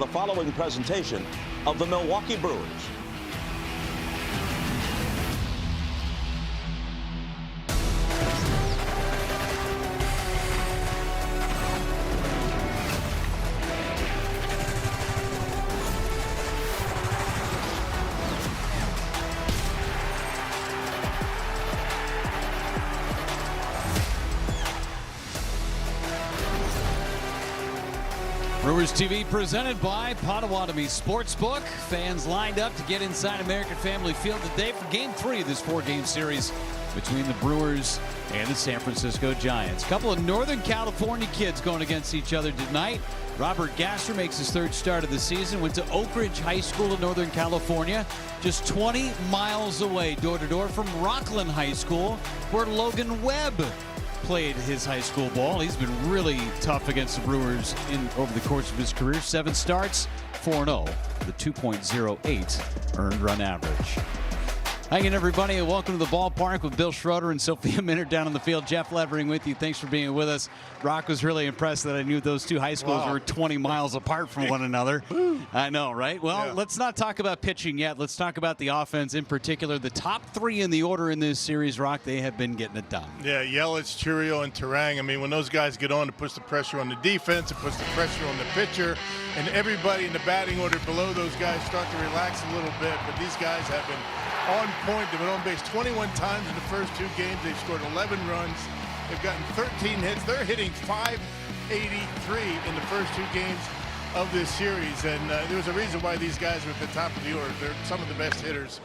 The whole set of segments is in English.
the following presentation of the Milwaukee Brewers. Brewers TV presented by Potawatomi Sportsbook. Fans lined up to get inside American Family Field today for Game 3 of this 4-game series between the Brewers and the San Francisco Giants. A couple of Northern California kids going against each other tonight. Robert Gasser makes his 3rd start of the season. Went to Oak Ridge High School in Northern California, just 20 miles away, door-to-door from Rockland High School, where Logan Webb played his high school ball. He's been really tough against the Brewers over the course of his career. 7 starts, 4-0, with a 2.08 earned run average. Hi again, everybody, and welcome to the ballpark with Bill Schroeder and Sophia Minard down on the field. Jeff Levering with you. Thanks for being with us. Brock was really impressed that I knew those two high schools were 20 miles apart from one another. I know, right? Well, let's not talk about pitching yet. Let's talk about the offense in particular. The top 3 in the order in this series, Rock, they have been getting it done. Yeah, Yelich, Churio, and Terang. I mean, when those guys get on, it puts the pressure on the defense, it puts the pressure on the pitcher, and everybody in the batting order below those guys start to relax a little bit. But these guys have been on point. They've been on base 21 times in the first 2 games. They've scored 11 runs. They've gotten 13 hits. They're hitting .583 in the first 2 games of this series, and there's a reason why these guys are at the top of the order. They're some of the best hitters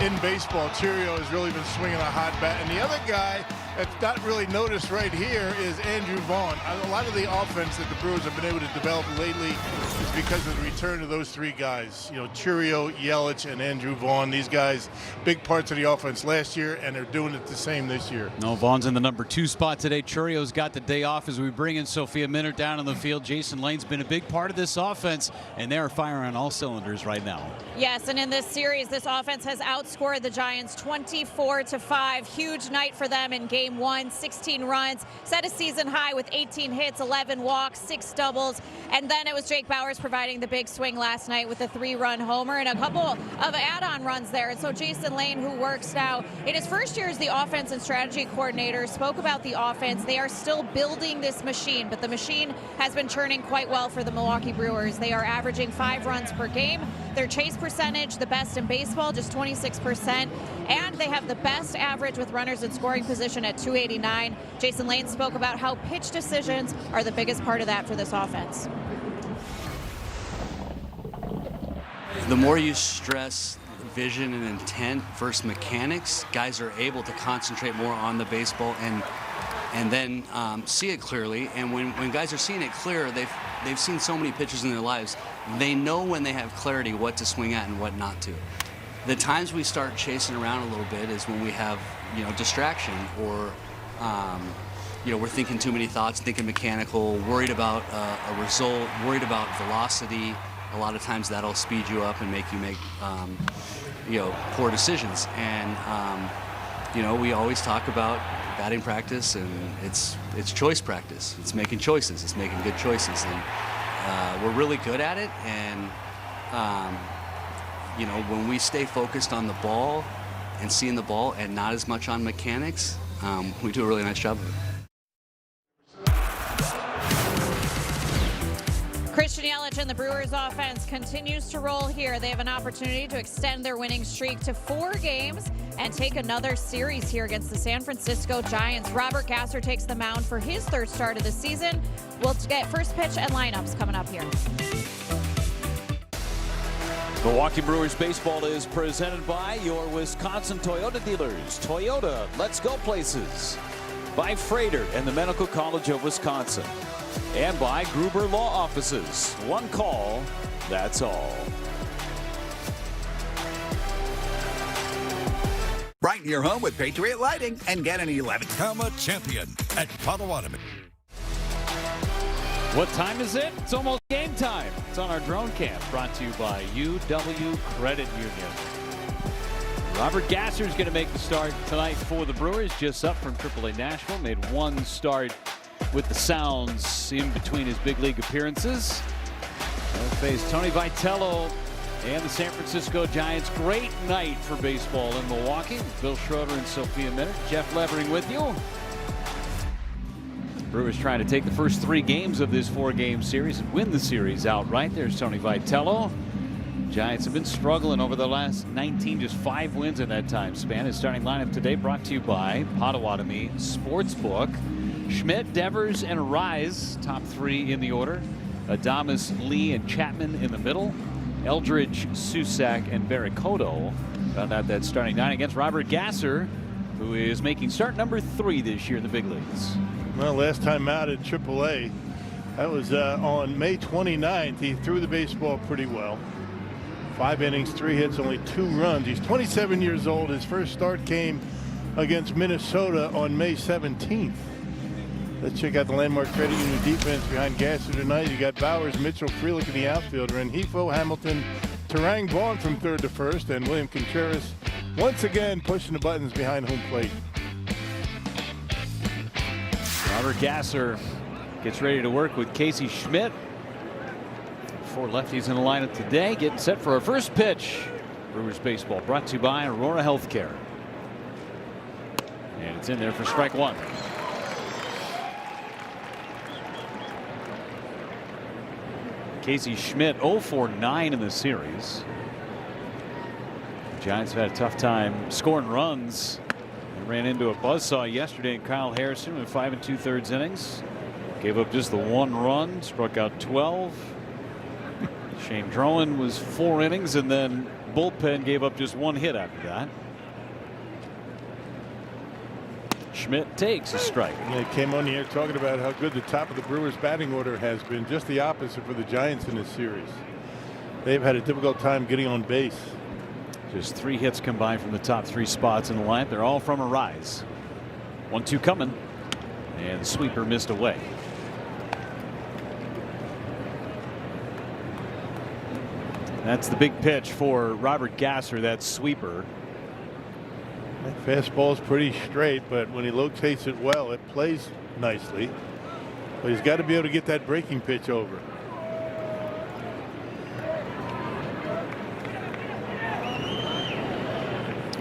in baseball. Churio has really been swinging a hot bat, and the other guy that's not really noticed right here is Andrew Vaughn. A lot of the offense that the Brewers have been able to develop lately is because of the return of those 3 guys. You know, Churio, Yelich, and Andrew Vaughn. These guys, big parts of the offense last year, and they're doing it the same this year. No, Vaughn's in the number 2 spot today. Churio's got the day off as we bring in Sophia Minard down on the field. Jason Lane's been a big part of this offense, and they're firing on all cylinders right now. Yes, and in this series, this offense has outscored the Giants 24-5. Huge night for them in Game 1, 16 runs, set a season high with 18 hits, 11 walks, 6 doubles, and then it was Jake Bauers providing the big swing last night with a 3-run homer and a couple of add-on runs there. And so Jason Lane, who works now in his first year as the offense and strategy coordinator, spoke about the offense. They are still building this machine, but the machine has been churning quite well for the Milwaukee Brewers. They are averaging 5 runs per game. Their chase percentage, the best in baseball, just 26%. And they have the best average with runners in scoring position at 289. Jason Lane spoke about how pitch decisions are the biggest part of that for this offense. The more you stress vision and intent versus mechanics, guys are able to concentrate more on the baseball and then see it clearly. And when guys are seeing it clear, they've seen so many pitches in their lives. They know when they have clarity what to swing at and what not to. The times we start chasing around a little bit is when we have, distraction or, we're thinking too many thoughts, thinking mechanical, worried about a result, worried about velocity. A lot of times that'll speed you up and make you make, poor decisions. And, we always talk about batting practice, and it's choice practice. It's making choices. It's making good choices. And we're really good at it. And, when we stay focused on the ball and seeing the ball and not as much on mechanics, we do a really nice job of it. Christian Yelich and the Brewers offense continues to roll here. They have an opportunity to extend their winning streak to 4 games and take another series here against the San Francisco Giants. Robert Gasser takes the mound for his 3rd start of the season. We'll get first pitch and lineups coming up here. Milwaukee Brewers baseball is presented by your Wisconsin Toyota dealers. Toyota, let's go places. By Freighter and the Medical College of Wisconsin. And by Gruber Law Offices. One call, that's all. Brighten your home with Patriot Lighting and get an 11. Become a champion at Potawatomi. What time is it? It's almost game time. It's on our drone cam, brought to you by UW Credit Union. Robert Gasser is going to make the start tonight for the Brewers, just up from AAA Nashville. Made 1 start with the Sounds in between his big league appearances. They'll face Tony Vitello and the San Francisco Giants. Great night for baseball in Milwaukee. Bill Schroeder and Sophia Minute. Jeff Levering with you. Brewers trying to take the first 3 games of this 4-game series and win the series outright. There's Tony Vitello. Giants have been struggling over the last 19, just 5 wins in that time span. His starting lineup today brought to you by Potawatomi Sportsbook. Schmidt, Devers, and Rise, top 3 in the order. Adames, Lee, and Chapman in the middle. Eldridge, Susac, and Barracoto found out that starting 9 against Robert Gasser, who is making start number 3 this year in the big leagues. Well, last time out at AAA, that was on May 29th. He threw the baseball pretty well. 5 innings, 3 hits, only 2 runs. He's 27 years old. His first start came against Minnesota on May 17th. Let's check out the Landmark Credit Union defense behind Gasser tonight. You got Bowers, Mitchell, Frelick in the outfielder, and Hefo, Hamilton, Terang, Vaughn from 3rd to 1st, and William Contreras once again pushing the buttons behind home plate. Robert Gasser gets ready to work with Casey Schmidt. 4 lefties in the lineup today, getting set for our first pitch. Brewers baseball brought to you by Aurora Healthcare. And it's in there for strike 1. Casey Schmidt 0 for 9 in the series. The Giants have had a tough time scoring runs. They ran into a buzzsaw yesterday in Kyle Harrison in 5 2/3 innings. Gave up just the 1 run, struck out 12. Shane Drowan was 4 innings, and then bullpen gave up just 1 hit after that. Schmidt takes a strike. They came on the air talking about how good the top of the Brewers batting order has been. Just the opposite for the Giants in this series. They've had a difficult time getting on base. Just 3 hits combined from the top 3 spots in the lineup. They're all from a Rise. 1-2 coming, and the sweeper missed away. That's the big pitch for Robert Gasser, that sweeper. That fastball is pretty straight, but when he locates it well, it plays nicely. But he's got to be able to get that breaking pitch over.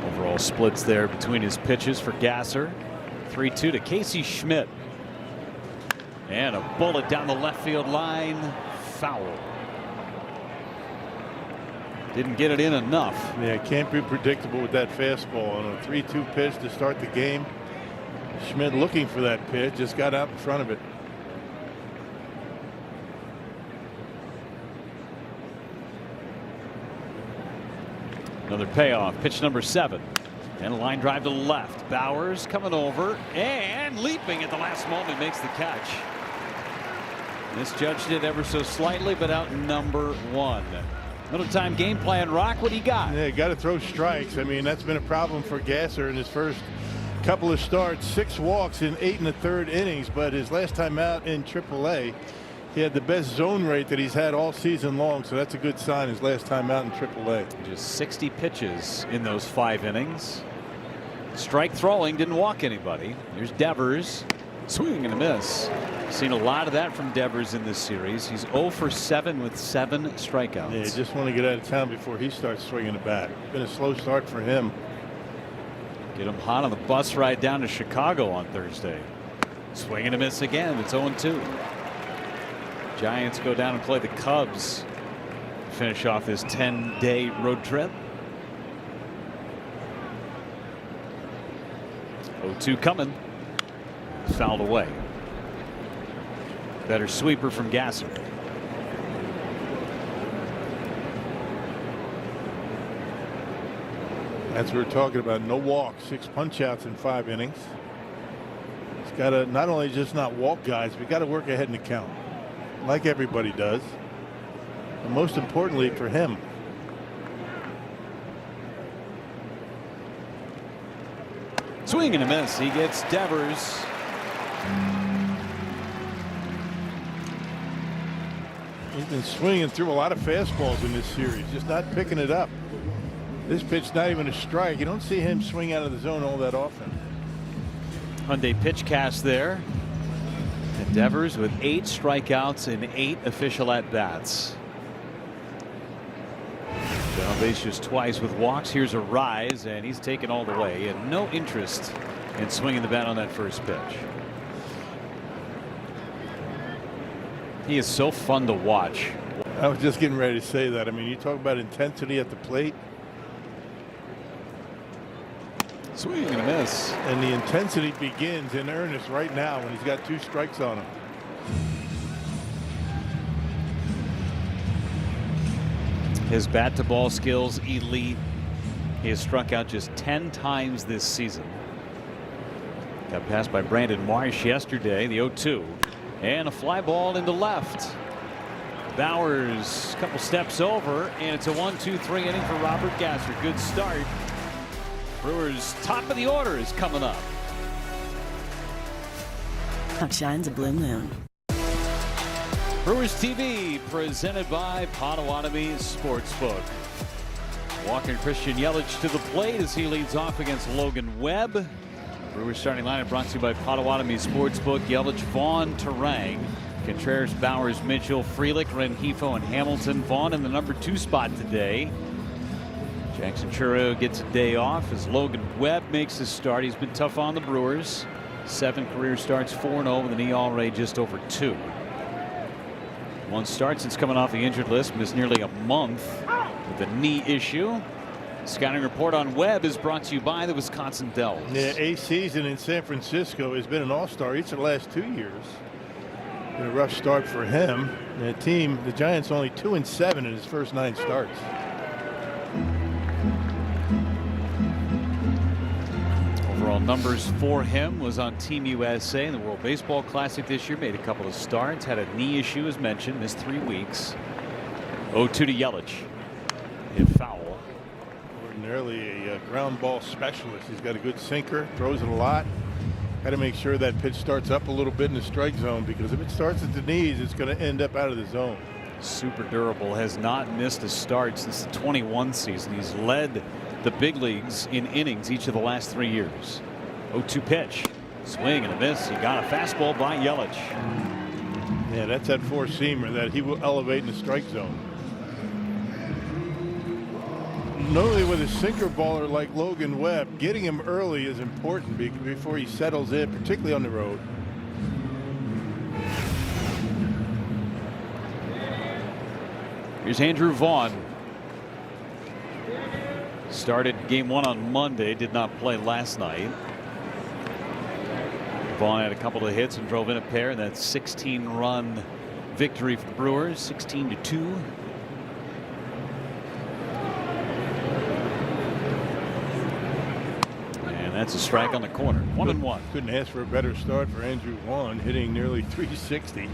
Overall splits there between his pitches for Gasser. 3-2 to Casey Schmidt. And a bullet down the left field line. Foul. Didn't get it in enough. Yeah, it can't be predictable with that fastball. On a 3-2 pitch to start the game. Schmidt looking for that pitch, just got out in front of it. Another payoff. Pitch number 7. And a line drive to the left. Bowers coming over and leaping at the last moment makes the catch. Misjudged it ever so slightly, but out number 1. Middle time game plan. Rock, what do you got? Yeah, got to throw strikes. I mean, that's been a problem for Gasser in his first couple of starts. 6 walks in 8 1/3 innings, but his last time out in AAA, he had the best zone rate that he's had all season long, so that's a good sign his last time out in AAA. Just 60 pitches in those 5 innings. Strike throwing, didn't walk anybody. Here's Devers. Swing and a miss. Seen a lot of that from Devers in this series. He's 0 for 7 with 7 strikeouts. Yeah, just want to get out of town before he starts swinging the bat. Been a slow start for him. Get him hot on the bus ride down to Chicago on Thursday. Swing and a miss again. It's 0-2. Giants go down and play the Cubs. Finish off this 10-day road trip. 0-2 coming. Fouled away. Better sweeper from Gasser. That's what we're talking about. No walks, 6 punch outs in 5 innings. He's got to not only just not walk guys, but got to work ahead in the count like everybody does. And most importantly for him, Swing and a miss. He gets Devers. he's been swinging through a lot of fastballs in this series, just not picking it up. This pitch not even a strike. You don't see him swing out of the zone all that often. Hyundai pitch cast there. And Devers with 8 strikeouts and 8 official at bats. Been on base just twice with walks. Here's a rise, and he's taken all the way. He had no interest in swinging the bat on that first pitch. He is so fun to watch. I was just getting ready to say that. I mean, you talk about intensity at the plate. Swing and a miss. And the intensity begins in earnest right now when he's got 2 strikes on him. His bat to ball skills elite. He has struck out just 10 times this season. Got passed by Brandon Marsh yesterday, the 0-2, and a fly ball into left. Bowers a couple steps over, and it's a 1-2-3 inning for Robert Gasser. Good start. Brewers top of the order is coming up. Shines a blue moon. Brewers TV presented by Potawatomi Sportsbook. Walker Christian Yelich to the plate as he leads off against Logan Webb. Brewers starting lineup brought to you by Potawatomi Sportsbook. Yelich, Vaughn, Terang, Contreras, Bowers, Mitchell, Frelick, Rengifo, and Hamilton. Vaughn in the number 2 spot today. Jackson Churro gets a day off as Logan Webb makes his start. He's been tough on the Brewers. 7 career starts, 4-0 with an ERA just over 2. 1 start since coming off the injured list. Missed nearly a month with a knee issue. Scouting report on Webb is brought to you by the Wisconsin Dells. Yeah, a season in San Francisco. Has been an all-star each of the last 2 years. Been a rough start for him. The Giants only 2-7 in his first 9 starts. Overall numbers for him was on Team USA in the World Baseball Classic this year. Made a couple of starts. Had a knee issue as mentioned. Missed 3 weeks. 0-2 to Yelich. Hit foul. Ordinarily a ground ball specialist. He's got a good sinker. Throws it a lot. Got to make sure that pitch starts up a little bit in the strike zone, because if it starts at the knees, it's going to end up out of the zone. Super durable. Has not missed a start since the 21 season. He's led the big leagues in innings each of the last 3 years. 0-2 pitch. Swing and a miss. He got a fastball by Yelich. Yeah, that's that 4-seamer that he will elevate in the strike zone. Normally with a sinker baller like Logan Webb, getting him early is important before he settles in, particularly on the road. Here's Andrew Vaughn. Started game 1 on Monday, did not play last night. Vaughn had a couple of hits and drove in a pair in that 16-run victory for the Brewers, 16-2. And that's a strike on the corner. 1-1. Couldn't ask for a better start for Andrew Vaughn, hitting nearly 360.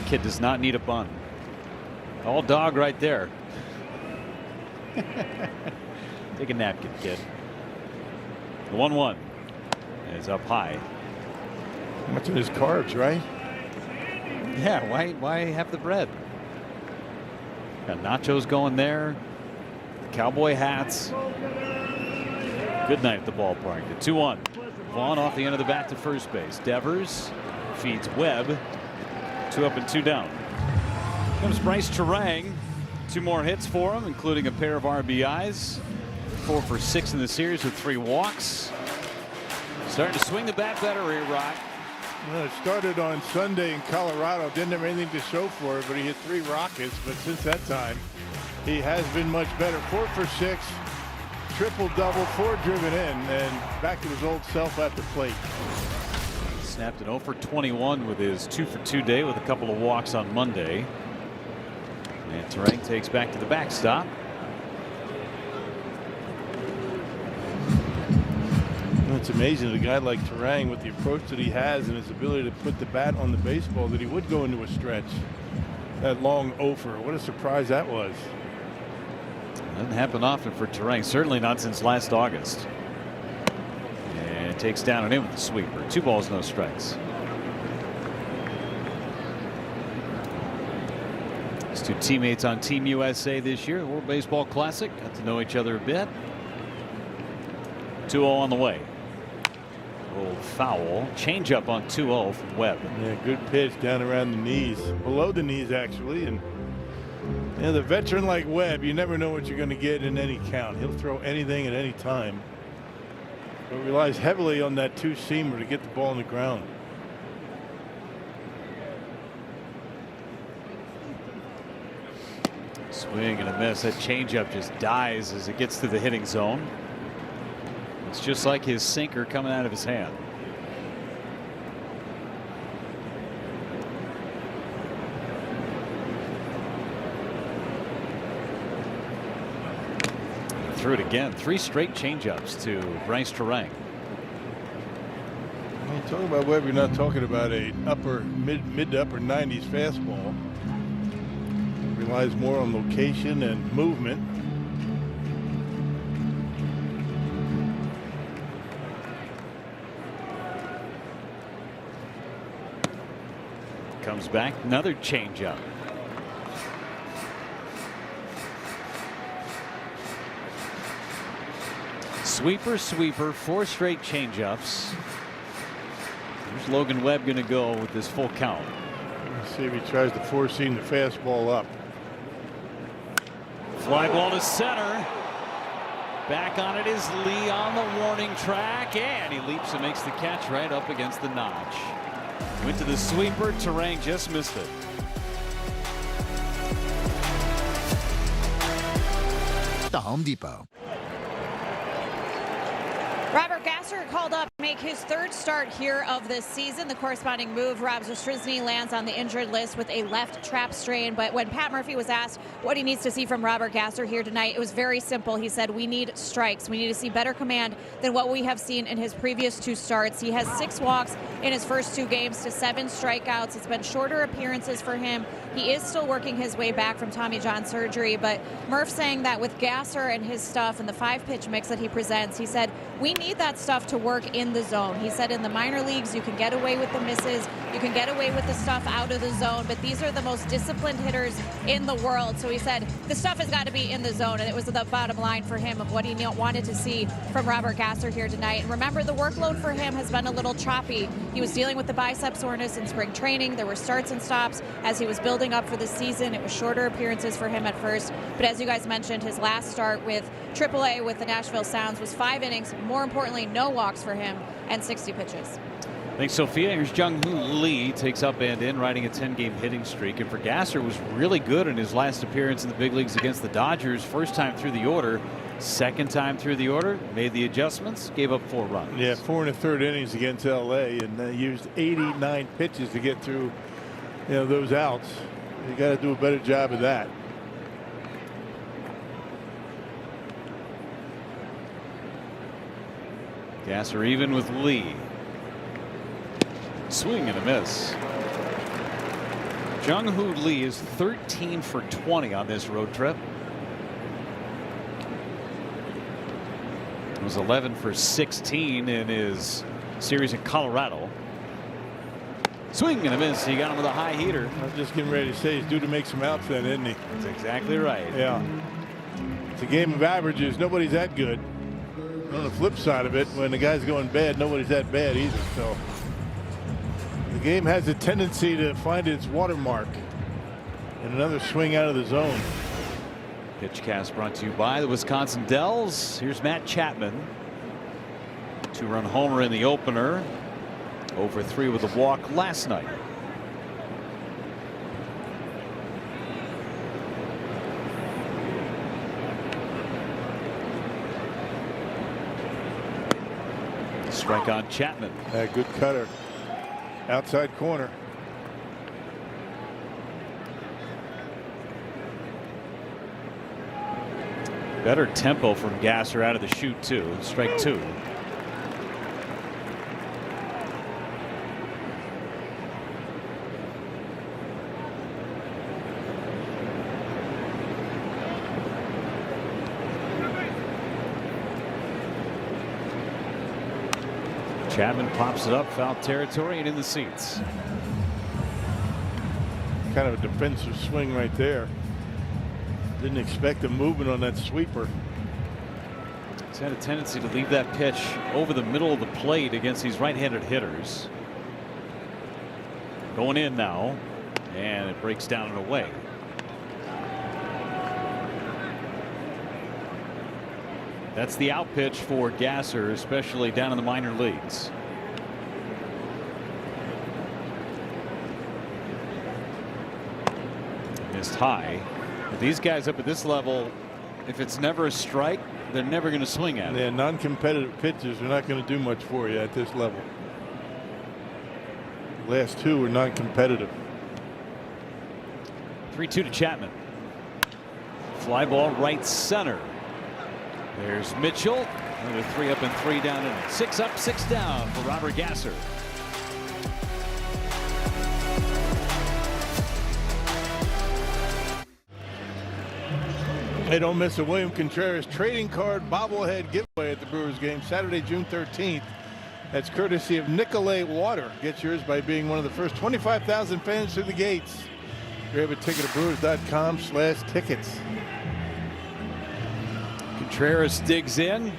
Kid does not need a bunt. All dog right there. Take a napkin, kid. The 1-1 is up high. Much of his carbs, right? Yeah, why have the bread? Got nachos going there. Cowboy hats. Good night at the ballpark. The 2-1. Vaughn off the end of the bat to first base. Devers feeds Webb. 2 up and 2 down. Comes Bryce Terang. 2 more hits for him, including a pair of RBIs. 4 for 6 in the series with 3 walks. Starting to swing the bat better here, Rock. Well, it started on Sunday in Colorado. Didn't have anything to show for it, but he hit 3 rockets. But since that time, he has been much better. 4 for 6, triple-double, 4 driven in, and back to his old self at the plate. Snapped an 0 for 21 with his 2 for 2 day with a couple of walks on Monday. And Terang takes back to the backstop. It's amazing, a guy like Terang, with the approach that he has and his ability to put the bat on the baseball, that he would go into a stretch. That long offer, what a surprise that was. Doesn't happen often for Terang, certainly not since last August. And takes down and in with the sweeper. 2 balls, no strikes. His 2 teammates on Team USA this year, the World Baseball Classic, got to know each other a bit. 2-0 on the way. Rolled foul. Change up on 2-0 from Webb. Yeah, good pitch down around the knees, below the knees actually, and Yeah, the veteran like Webb, you never know what you're going to get in any count. He'll throw anything at any time. But relies heavily on that two-seamer to get the ball on the ground. Swing and a miss. That changeup just dies as it gets to the hitting zone. It's just like his sinker coming out of his hand. Threw it again. 3 straight changeups to Bryce Terang. When you talk about Webb, you're not talking about a mid to upper 90s fastball. Relies more on location and movement. Comes back, another changeup. Sweeper, sweeper, 4 straight changeups. Where's Logan Webb going to go with this full count? Let's see if he tries to four-seam the fastball up. Fly ball to center. Back on it is Lee on the warning track, and he leaps and makes the catch right up against the notch. Went to the sweeper. Terang just missed it. The Home Depot. Robert Gasser called up to make his 3rd start here of this season. The corresponding move, Rob Zastryzny lands on the injured list with a left trap strain. But when Pat Murphy was asked what he needs to see from Robert Gasser here tonight, it was very simple. He said, we need strikes. We need to see better command than what we have seen in his previous 2 starts. He has 6 walks in his first 2 games to 7 strikeouts. It's been shorter appearances for him. He is still working his way back from Tommy John surgery. But Murph saying that with Gasser and his stuff and the 5-pitch mix that he presents, he said, we need that stuff to work in the zone. He said in the minor leagues, you can get away with the misses, you can get away with the stuff out of the zone, but these are the most disciplined hitters in the world. So he said the stuff has got to be in the zone, and it was the bottom line for him of what he wanted to see from Robert Gasser here tonight. And remember, the workload for him has been a little choppy. He was dealing with the bicep soreness in spring training. There were starts and stops as he was building up for the season. It was shorter appearances for him at first, but as you guys mentioned, his last start with AAA with the Nashville Sounds was 5 innings. More importantly, no walks for him and 60 pitches. Thanks, Sophia. Here's Jung-Hoo Lee, takes up and in, riding a 10-game hitting streak. And for Gasser, was really good in his last appearance in the big leagues against the Dodgers. First time through the order, second time through the order, made the adjustments, gave up 4 runs. Yeah, 4 1/3 innings against LA, and used 89 pitches to get through, those outs. You got to do a better job of that. Gasser even with Lee. Swing and a miss. Jung-Hoo Lee is 13 for 20 on this road trip. It was 11 for 16 in his series in Colorado. Swing and a miss. He got him with a high heater. I was just getting ready to say he's due to make some outs then, isn't he? That's exactly right. Yeah. It's a game of averages. Nobody's that good. On the flip side of it, when the guy's going bad, nobody's that bad either. So the game has a tendency to find its watermark. And another swing out of the zone. Pitch cast brought to you by the Wisconsin Dells. Here's Matt Chapman. 2-run homer in the opener. 0 for 3 with a walk last night. Strike on Chapman. Good cutter. Outside corner. Better tempo from Gasser out of the chute too. Strike 2. Chapman pops it up, foul territory, and in the seats. Kind of a defensive swing right there. Didn't expect a movement on that sweeper. He's had a tendency to leave that pitch over the middle of the plate against these right-handed hitters. Going in now, and it breaks down and away. That's the out pitch for Gasser, especially down in the minor leagues. Missed high. But these guys up at this level, if it's never a strike, they're never going to swing at it. Yeah, non-competitive pitchers are not going to do much for you at this level. Last two were non-competitive. 3-2 to Chapman. Fly ball right center. There's Mitchell. Another 3 up and 3 down inning. 6 up, 6 down for Robert Gasser. Hey, don't miss a William Contreras trading card bobblehead giveaway at the Brewers game Saturday, June 13th. That's courtesy of Nicolay Water. Get yours by being one of the first 25,000 fans through the gates. Grab a ticket at brewers.com/tickets. Contreras digs in.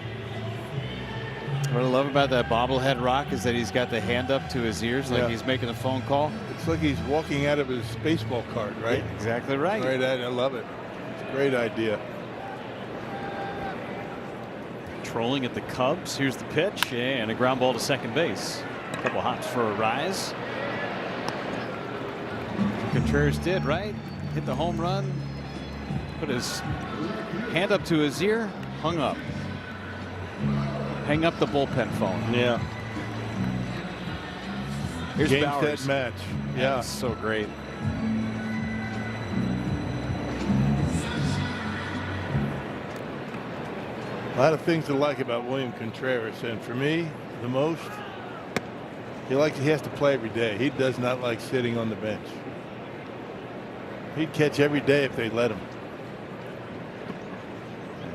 What I love about that bobblehead Rock is that he's got the hand up to his ears like he's making a phone call. It's like he's walking out of his baseball card, right? Yeah, exactly right. Right, I love it. It's a great idea. Trolling at the Cubs. Here's the pitch and a ground ball to second base. A couple hops for a rise. Contreras did, right? Hit the home run. Put his hand up to his ear. Hung up. Hang up the bullpen phone. Yeah. Here's Game, Bowers. set, match. Yeah. That's so great. A lot of things to like about William Contreras, and for me, the most, he has to play every day. He does not like sitting on the bench. He'd catch every day if they let him.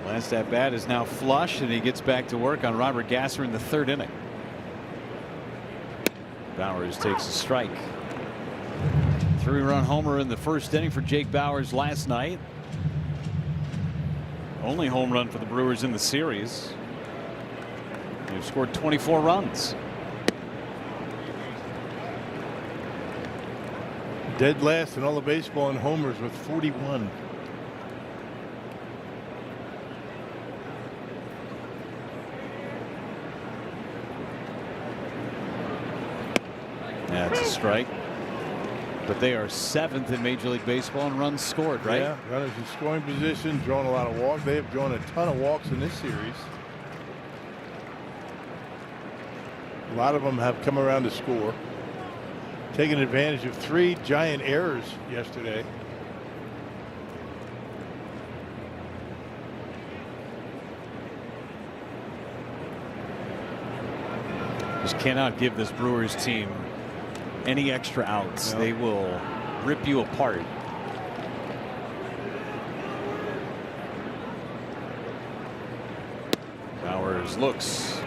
Last at bat is now flush, and he gets back to work on Robert Gasser in the 3rd inning. Bowers takes a strike. 3-run homer in the 1st inning for Jake Bowers last night. Only home run for the Brewers in the series. They've scored 24 runs. Dead last in all of baseball in homers with 41. That's a strike. But they are 7th in Major League Baseball in runs scored, right? Yeah, runners in scoring position, drawing a lot of walks. They have drawn a ton of walks in this series. A lot of them have come around to score. Taking advantage of 3 giant errors yesterday. Just cannot give this Brewers team any extra outs. No. They will rip you apart. Bowers looks.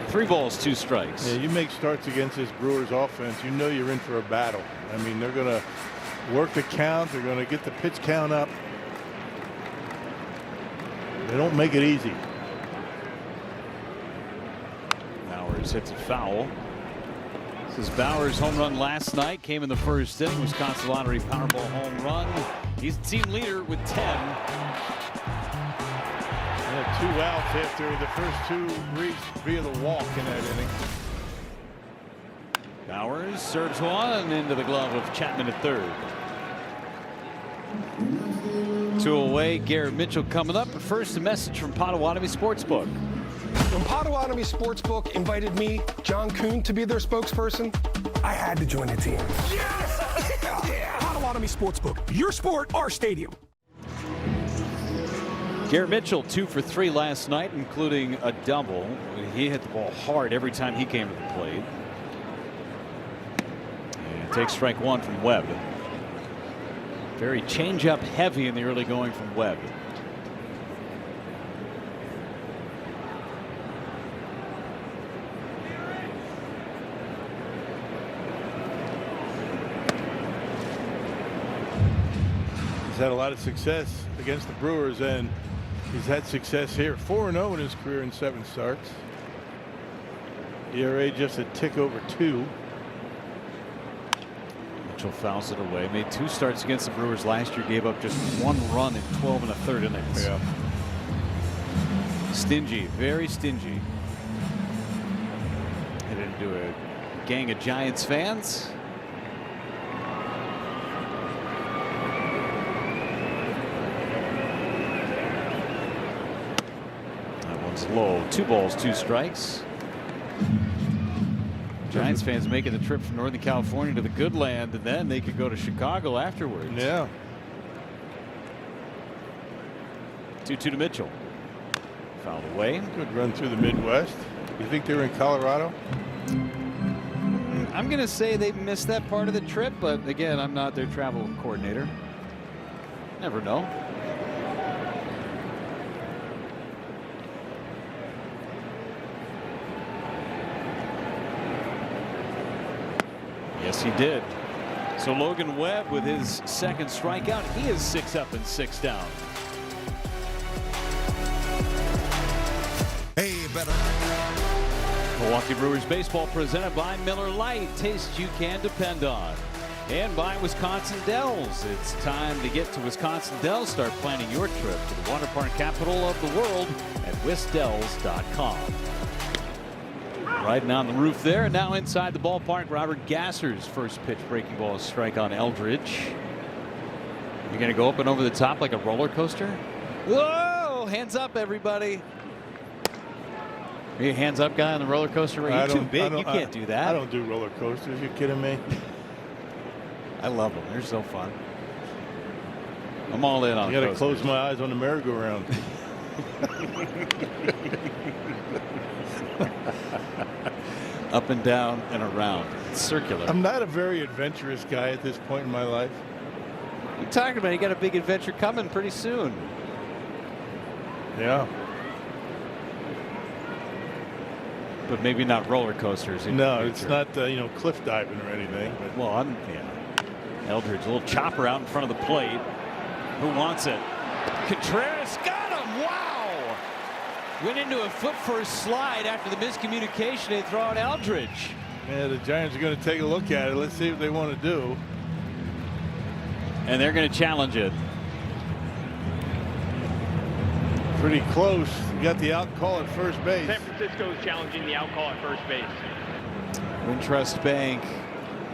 3 balls, 2 strikes. Yeah, you make starts against this Brewers offense, you know you're in for a battle. I mean, they're going to work the count. They're going to get the pitch count up. They don't make it easy. Bowers hits it foul. This is Bowers' home run last night. Came in the 1st inning. Wisconsin Lottery Powerball home run. He's the team leader with 10. Yeah, 2 outs after the first 2 reached via the walk in that inning. Bowers serves one into the glove of Chapman at 3rd. 2 away. Garrett Mitchell coming up. But first, a message from Potawatomi Sportsbook. When Potawatomi Sportsbook invited me, John Kuhn, to be their spokesperson, I had to join the team. Yes! Yeah! Potawatomi Sportsbook. Your sport, our stadium. Garrett Mitchell 2 for 3 last night, including a double. He hit the ball hard every time he came to the plate. And takes strike 1 from Webb. Very changeup heavy in the early going from Webb. He's had a lot of success against the Brewers, and he's had success here. 4-0 in his career in 7 starts. ERA just a tick over 2. Mitchell fouls it away. Made 2 starts against the Brewers last year. Gave up just 1 run in 12 1/3 innings. Yeah. Stingy, very stingy. Headed into a gang of Giants fans. That one's low. 2 balls, 2 strikes. Giants fans making the trip from Northern California to the good land, and then they could go to Chicago afterwards. Yeah. 2-2 to Mitchell. Fouled away. Good run through the Midwest. You think they were in Colorado? I'm going to say they missed that part of the trip, but again, I'm not their travel coordinator. Never know. Yes, he did. So Logan Webb with his second strikeout. He is 6 up and 6 down. Hey, better. Milwaukee Brewers baseball presented by Miller Lite. Taste you can depend on. And by Wisconsin Dells. It's time to get to Wisconsin Dells. Start planning your trip to the water park capital of the world at wisdells.com. Riding on the roof there, and now inside the ballpark, Robert Gasser's first pitch breaking ball strike on Eldridge. You're going to go up and over the top like a roller coaster? Whoa! Hands up, everybody. Are you a hands up guy on the roller coaster? You're too big. You can't do that. I don't do roller coasters. You kidding me? I love them. They're so fun. I'm all in on. You got to close my eyes on the merry-go-round. Up and down and around. It's circular. I'm not a very adventurous guy at this point in my life. What are you talking about? You got a big adventure coming pretty soon. Yeah. But maybe not roller coasters. No, it's not cliff diving or anything. But. Well, Eldridge, a little chopper out in front of the plate. Who wants it? Contreras got him. Wow! Went into a foot first slide after the miscommunication. They throw out Eldridge. Yeah, the Giants are going to take a look at it. Let's see what they want to do. And they're going to challenge it. Pretty close. You got the out call at first base. San Francisco is challenging the out call at first base. Wintrust Bank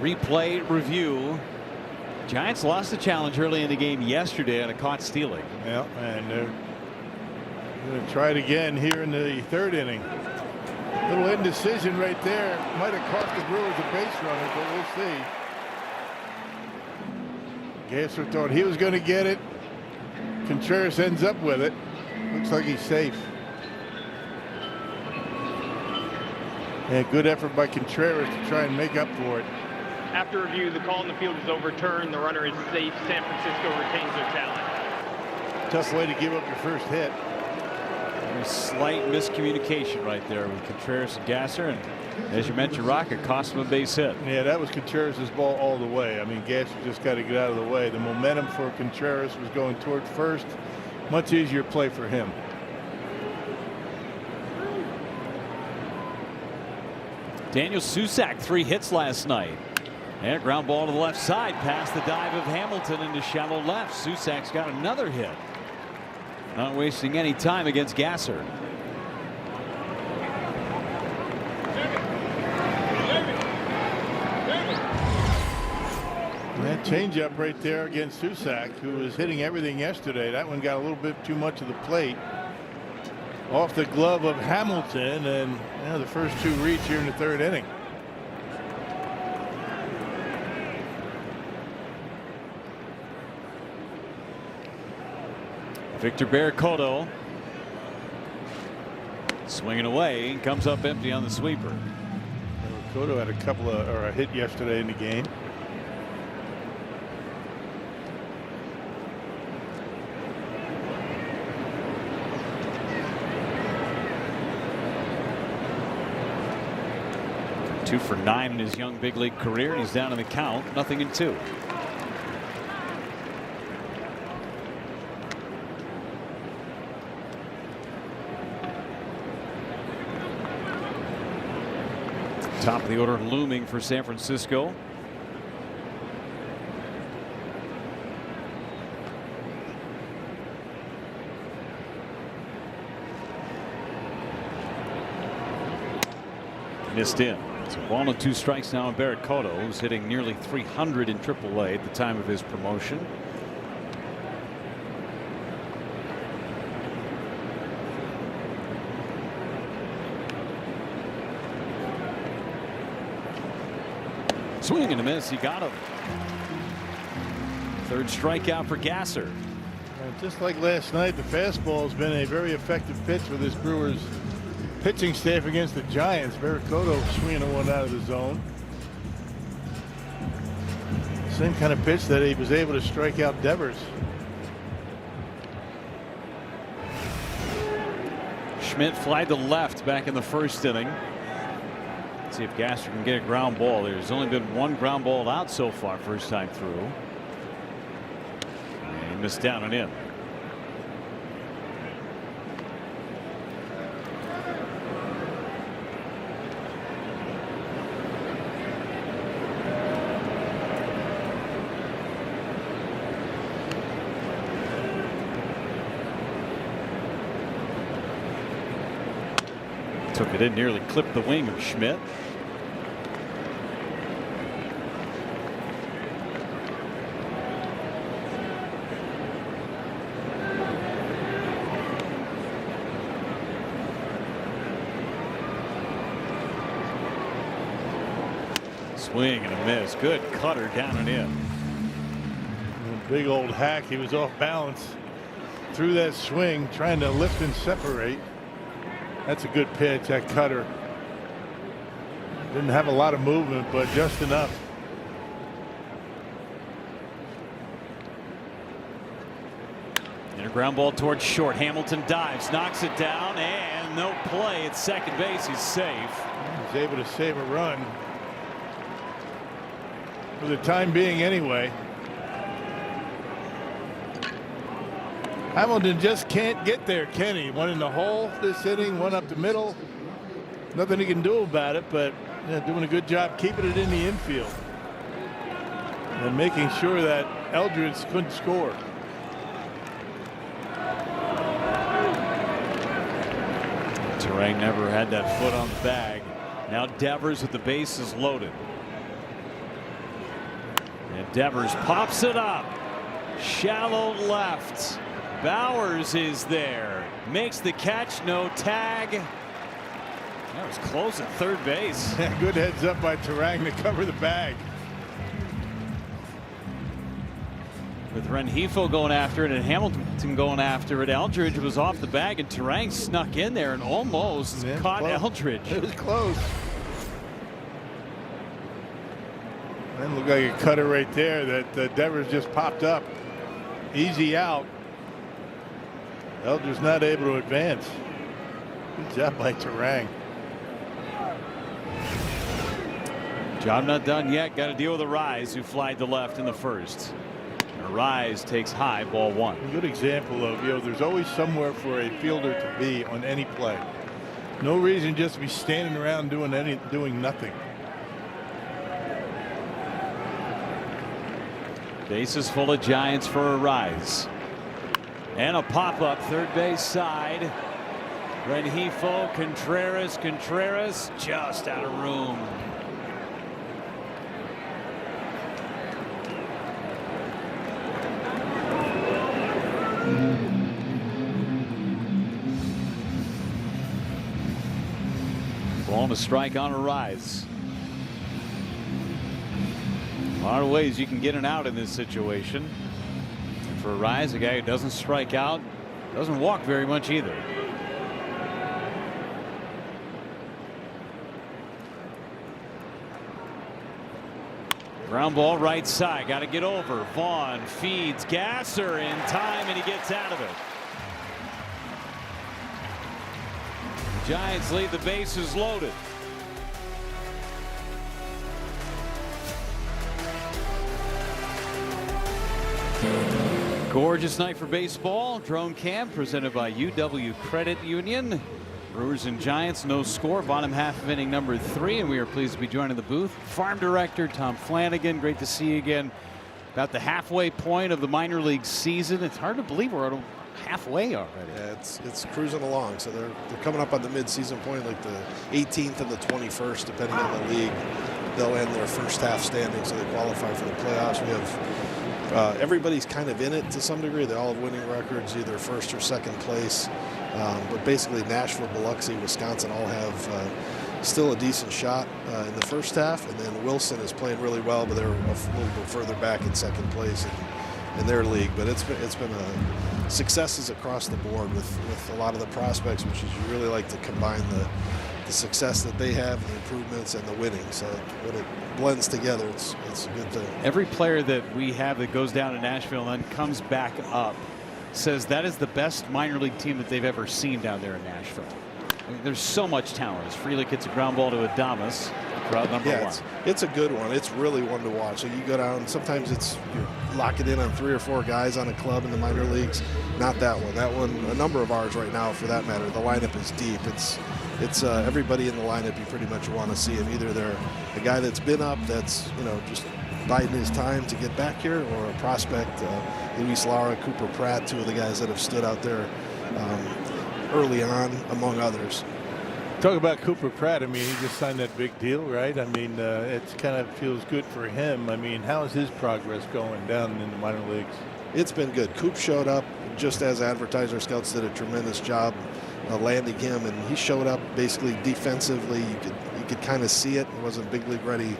replay review. Giants lost the challenge early in the game yesterday on a caught stealing. Yeah, and they're going to try it again here in the 3rd inning. Little indecision right there. Might have cost the Brewers a base runner, but we'll see. Gasser thought he was going to get it. Contreras ends up with it. Looks like he's safe. And good effort by Contreras to try and make up for it. After review, the call in the field is overturned. The runner is safe. San Francisco retains their challenge. Tough way to give up your first hit. A slight miscommunication right there with Contreras and Gasser, and as you mentioned, Rocket cost him a base hit. Yeah, that was Contreras' ball all the way. I mean, Gasser just got to get out of the way. The momentum for Contreras was going toward first. Much easier play for him. Daniel Susac, 3 hits last night. And a ground ball to the left side past the dive of Hamilton into shallow left. Susac's got another hit. Not wasting any time against Gasser. That changeup right there against Susac, who was hitting everything yesterday. That one got a little bit too much of the plate. Off the glove of Hamilton, and the first 2 reach here in the 3rd inning. Victor Barracoto swinging away and comes up empty on the sweeper. Barracoto had a hit yesterday in the game. Two for 9 in his young big league career, and he's down in the count, 0-2. Top of the order looming for San Francisco. Missed in. So 1-2 strikes now on Barracoto, who's hitting nearly 300 in AAA at the time of his promotion. Swing and a miss. He got him. Third strikeout for Gasser. Just like last night, the fastball has been a very effective pitch for this Brewers pitching staff against the Giants. Barracoto swinging one out of the zone. Same kind of pitch that he was able to strike out Devers. Schmidt flied to left back in the first inning. Let's see if Gasser can get a ground ball. There's only been one ground ball out so far, first time through. And he missed down and in. Took it in, nearly clipped the wing of Schmidt. Swing and a miss. Good cutter down and in. Big old hack. He was off balance through that swing, trying to lift and separate. That's a good pitch, that cutter. Didn't have a lot of movement, but just enough. And a ground ball towards short. Hamilton dives, knocks it down, and no play at second base. He's safe. He's able to save a run. For the time being, anyway. Hamilton just can't get there, can he? One in the hole this inning, one up the middle. Nothing he can do about it, but doing a good job keeping it in the infield and making sure that Eldridge couldn't score. Turang never had that foot on the bag. Now Devers with the bases loaded. And Devers pops it up. Shallow left. Bowers is there, makes the catch, no tag. That was close at third base. Good heads up by Turang to cover the bag. With Rengifo going after it and Hamilton going after it, Eldridge was off the bag and Turang snuck in there and almost caught close. Eldridge. It was close. That looked like a cutter right there that Devers just popped up. Easy out. Eldridge not able to advance. Good job by Turang. Job not done yet. Got to deal with Arise, who flied to left in the first. Arise takes high, ball one. A good example of, there's always somewhere for a fielder to be on any play. No reason just to be standing around doing nothing. Bases full of Giants for Arise. And a pop-up third base side. Rengifo, Contreras just out of room. Ball and a strike on Arise. A lot of ways you can get an out in this situation. For Arise, a guy who doesn't strike out, doesn't walk very much either. Ground ball right side, got to get over. Vaughn feeds Gasser in time and he gets out of it. The Giants leave the bases loaded. Gorgeous night for baseball. Drone Cam presented by UW Credit Union. Brewers and Giants, no score, bottom half of inning number 3, and we are pleased to be joining the booth. Farm director Tom Flanagan, great to see you again. about the halfway point of the minor league season. It's hard to believe we're halfway already. Yeah, it's cruising along. So they're coming up on the mid-season point, like the 18th and the 21st, depending on the league. They'll end their first half standing, so they qualify for the playoffs. We have everybody's kind of in it to some degree. They all have winning records, either first or second place. But basically, Nashville, Biloxi, Wisconsin all have still a decent shot in the first half, and then Wilson is playing really well, but they're a little bit further back in second place in their league. But it's been successes across the board with a lot of the prospects, which is you really like to combine the success that they have, the improvements, and the winning. So when it blends together, it's a good thing. Every player that we have that goes down to Nashville and then comes back up says that is the best minor league team that they've ever seen down there in Nashville. I mean, there's so much talent. As Frelick hits a ground ball to Adames, route number one. It's a good one. It's really one to watch. So you go down, sometimes you're locking in on 3 or 4 guys on a club in the minor leagues. Not that one. That one, a number of ours right now for that matter. The lineup is deep. It's everybody in the lineup you pretty much want to see him. Either they're a guy that's been up, that's just biding his time to get back here, or a prospect, Luis Lara, Cooper Pratt, 2 of the guys that have stood out there early on, among others. Talk about Cooper Pratt. I mean, he just signed that big deal, right? I mean, it kind of feels good for him. I mean, how is his progress going down in the minor leagues? It's been good. Coop showed up just as advertised. Our scouts did a tremendous job landing him, and he showed up basically defensively. You could kind of see it. He wasn't big league ready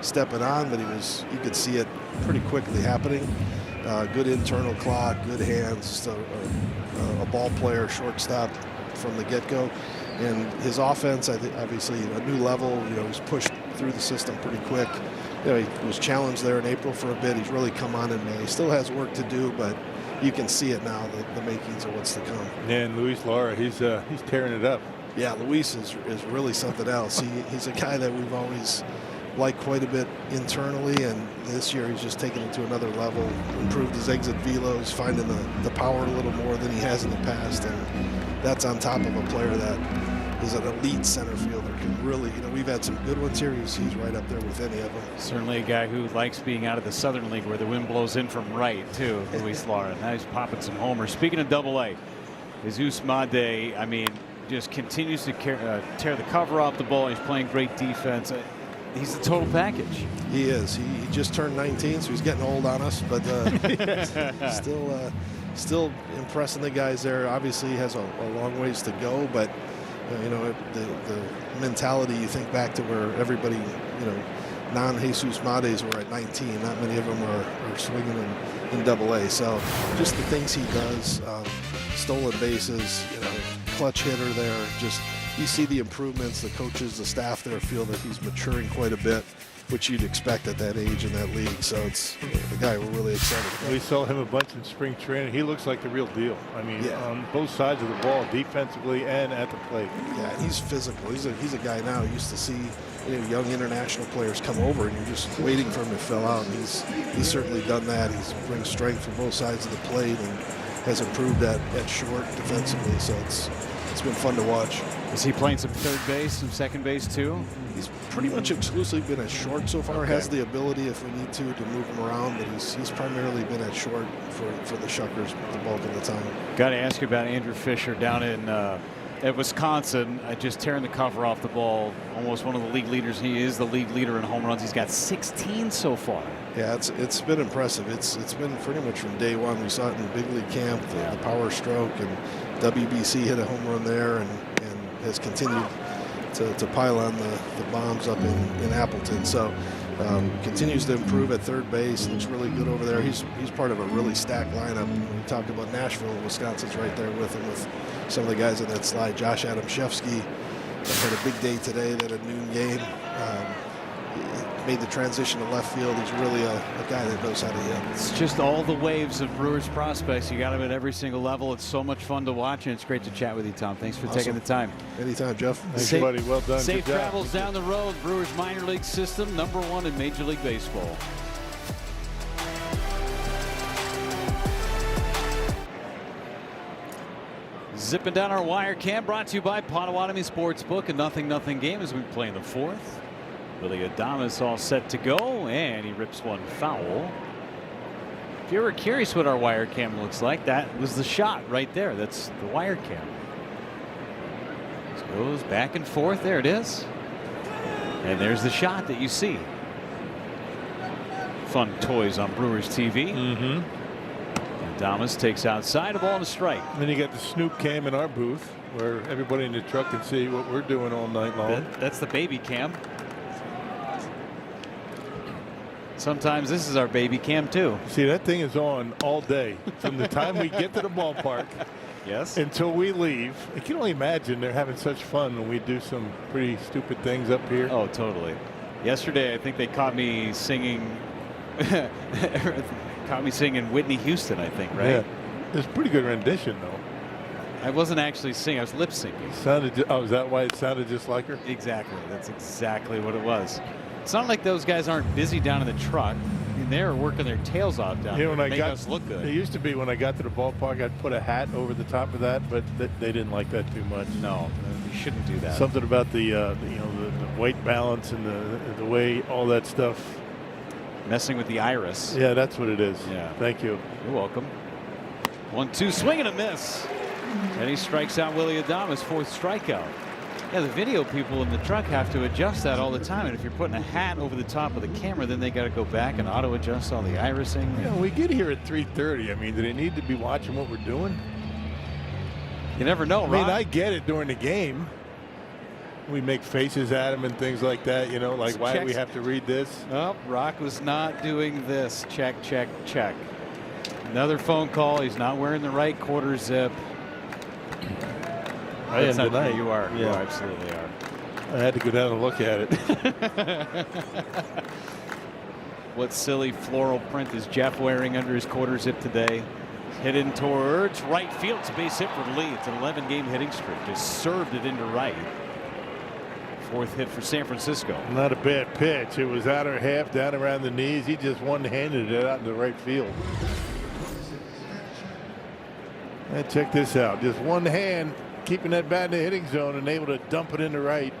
stepping on, but you could see it pretty quickly happening. Good internal clock, good hands, just a ball player, shortstop from the get-go. And his offense, I think, obviously a new level. He's pushed through the system pretty quick. He was challenged there in April for a bit. He's really come on in May. He still has work to do, but you can see it now, the makings of what's to come. And Luis Lara, he's tearing it up. Yeah, Luis is really something else. He's a guy that we've always liked quite a bit internally, and this year he's just taken it to another level, improved his exit velos, finding the power a little more than he has in the past, and that's on top of a player that is an elite center fielder. Can really, we've had some good ones here. He's right up there with any of them. Certainly a guy who likes being out of the Southern League where the wind blows in from right, too, Luis Lara. Now he's popping some homers. Speaking of Double-A, Jesus Made, I mean, just continues to tear the cover off the ball. He's playing great defense. He's the total package. He is. He just turned 19, so he's getting old on us, but still impressing the guys there. Obviously, he has a long ways to go, but the mentality, you think back to where everybody, non-Jesus Mades were at 19. Not many of them are swinging in Double-A. So just the things he does, stolen bases, clutch hitter there, just you see the improvements. The coaches, the staff there feel that he's maturing quite a bit, which you'd expect at that age in that league. So it's the guy we're really excited about. We saw him a bunch in spring training. He looks like the real deal. I mean, on both sides of the ball, defensively and at the plate. Yeah, and he's physical. He's a guy now who used to see young international players come over, and you're just waiting for him to fill out. And he's certainly done that. He's brings strength from both sides of the plate and has improved at short defensively. So it's been fun to watch. Is he playing some third base, some second base too? He's pretty much exclusively been at short so far. Okay. Has the ability, if we need to move him around, but he's primarily been at short for the Shuckers the bulk of the time. Got to ask you about Andrew Fisher down in at Wisconsin, just tearing the cover off the ball. Almost one of the league leaders. He is the league leader in home runs. He's got 16 so far. Yeah, it's been impressive. It's been pretty much from day one. We saw it in the big league camp, the power stroke, and WBC hit a home run there, and has continued to pile on the bombs up in Appleton. So continues to improve at third base. Looks really good over there. He's part of a really stacked lineup. We talked about Nashville. Wisconsin's right there with him, with some of the guys in that slide. Josh Adamszewski had a big day today. They had a noon game. Made the transition to left field. He's really a guy that knows how to hit. It's just all the waves of Brewers prospects. You got them at every single level. It's so much fun to watch, and it's great to chat with you, Tom. Thanks for taking the time. Anytime, Jeff. Thanks, buddy. Well done. Safe travels down the road. Brewers minor league system, #1 in Major League Baseball. Zipping down our wire cam, brought to you by Potawatomi Sportsbook. A 0-0 game as we play in the 4th. Willie Adames all set to go, and he rips one foul If you're ever curious what our wire cam looks like, that was the shot right there. That's the wire cam. It goes back and forth. There it is. And there's the shot that you see. Fun toys on Brewers TV. Mm-hmm. Adames takes outside, a ball and a strike. And then you got the Snoop cam in our booth where everybody in the truck can see what we're doing all night long. That's the baby cam. Sometimes this is our baby cam too. See, that thing is on all day from the time we get to the ballpark. Yes. Until we leave. I can only imagine they're having such fun when we do some pretty stupid things up here. Oh, totally. Yesterday, I think they caught me singing. Caught me singing Whitney Houston, I think, right? Yeah. It's a pretty good rendition, though. I wasn't actually singing. I was lip syncing. Oh, is that why it sounded just like her? Exactly. That's exactly what it was. It's not like those guys aren't busy down in the truck. I mean, they're working their tails off down there to make us look good. It used to be when I got to the ballpark, I'd put a hat over the top of that, but they didn't like that too much. No, you shouldn't do that. Something about the white balance and the way all that stuff. Messing with the iris. Yeah, that's what it is. Yeah. Thank you. You're welcome. 1-2 swing and a miss. And he strikes out Willy Adames, 4th strikeout. Yeah, the video people in the truck have to adjust that all the time. And if you're putting a hat over the top of the camera, then they got to go back and auto adjust all the irising. Yeah, we get here at 3:30. I mean, do they need to be watching what we're doing? You never know, Ron. I mean, I get it during the game. We make faces at him and things like that, like why do we have to read this? Oh, Rock was not doing this. Check, check, check. Another phone call. He's not wearing the right quarter zip. I am tonight. You are. Yeah. You absolutely are. I had to go down and look at it. What silly floral print is Jeff wearing under his quarter zip today? Hit in towards right field. It's a base hit for Lee. It's an 11-game hitting streak. Just served it into right. 4th hit for San Francisco. Not a bad pitch. It was outer half, down around the knees. He just one-handed it out into right field. And check this out. Just one hand keeping that bat in the hitting zone and able to dump it into right.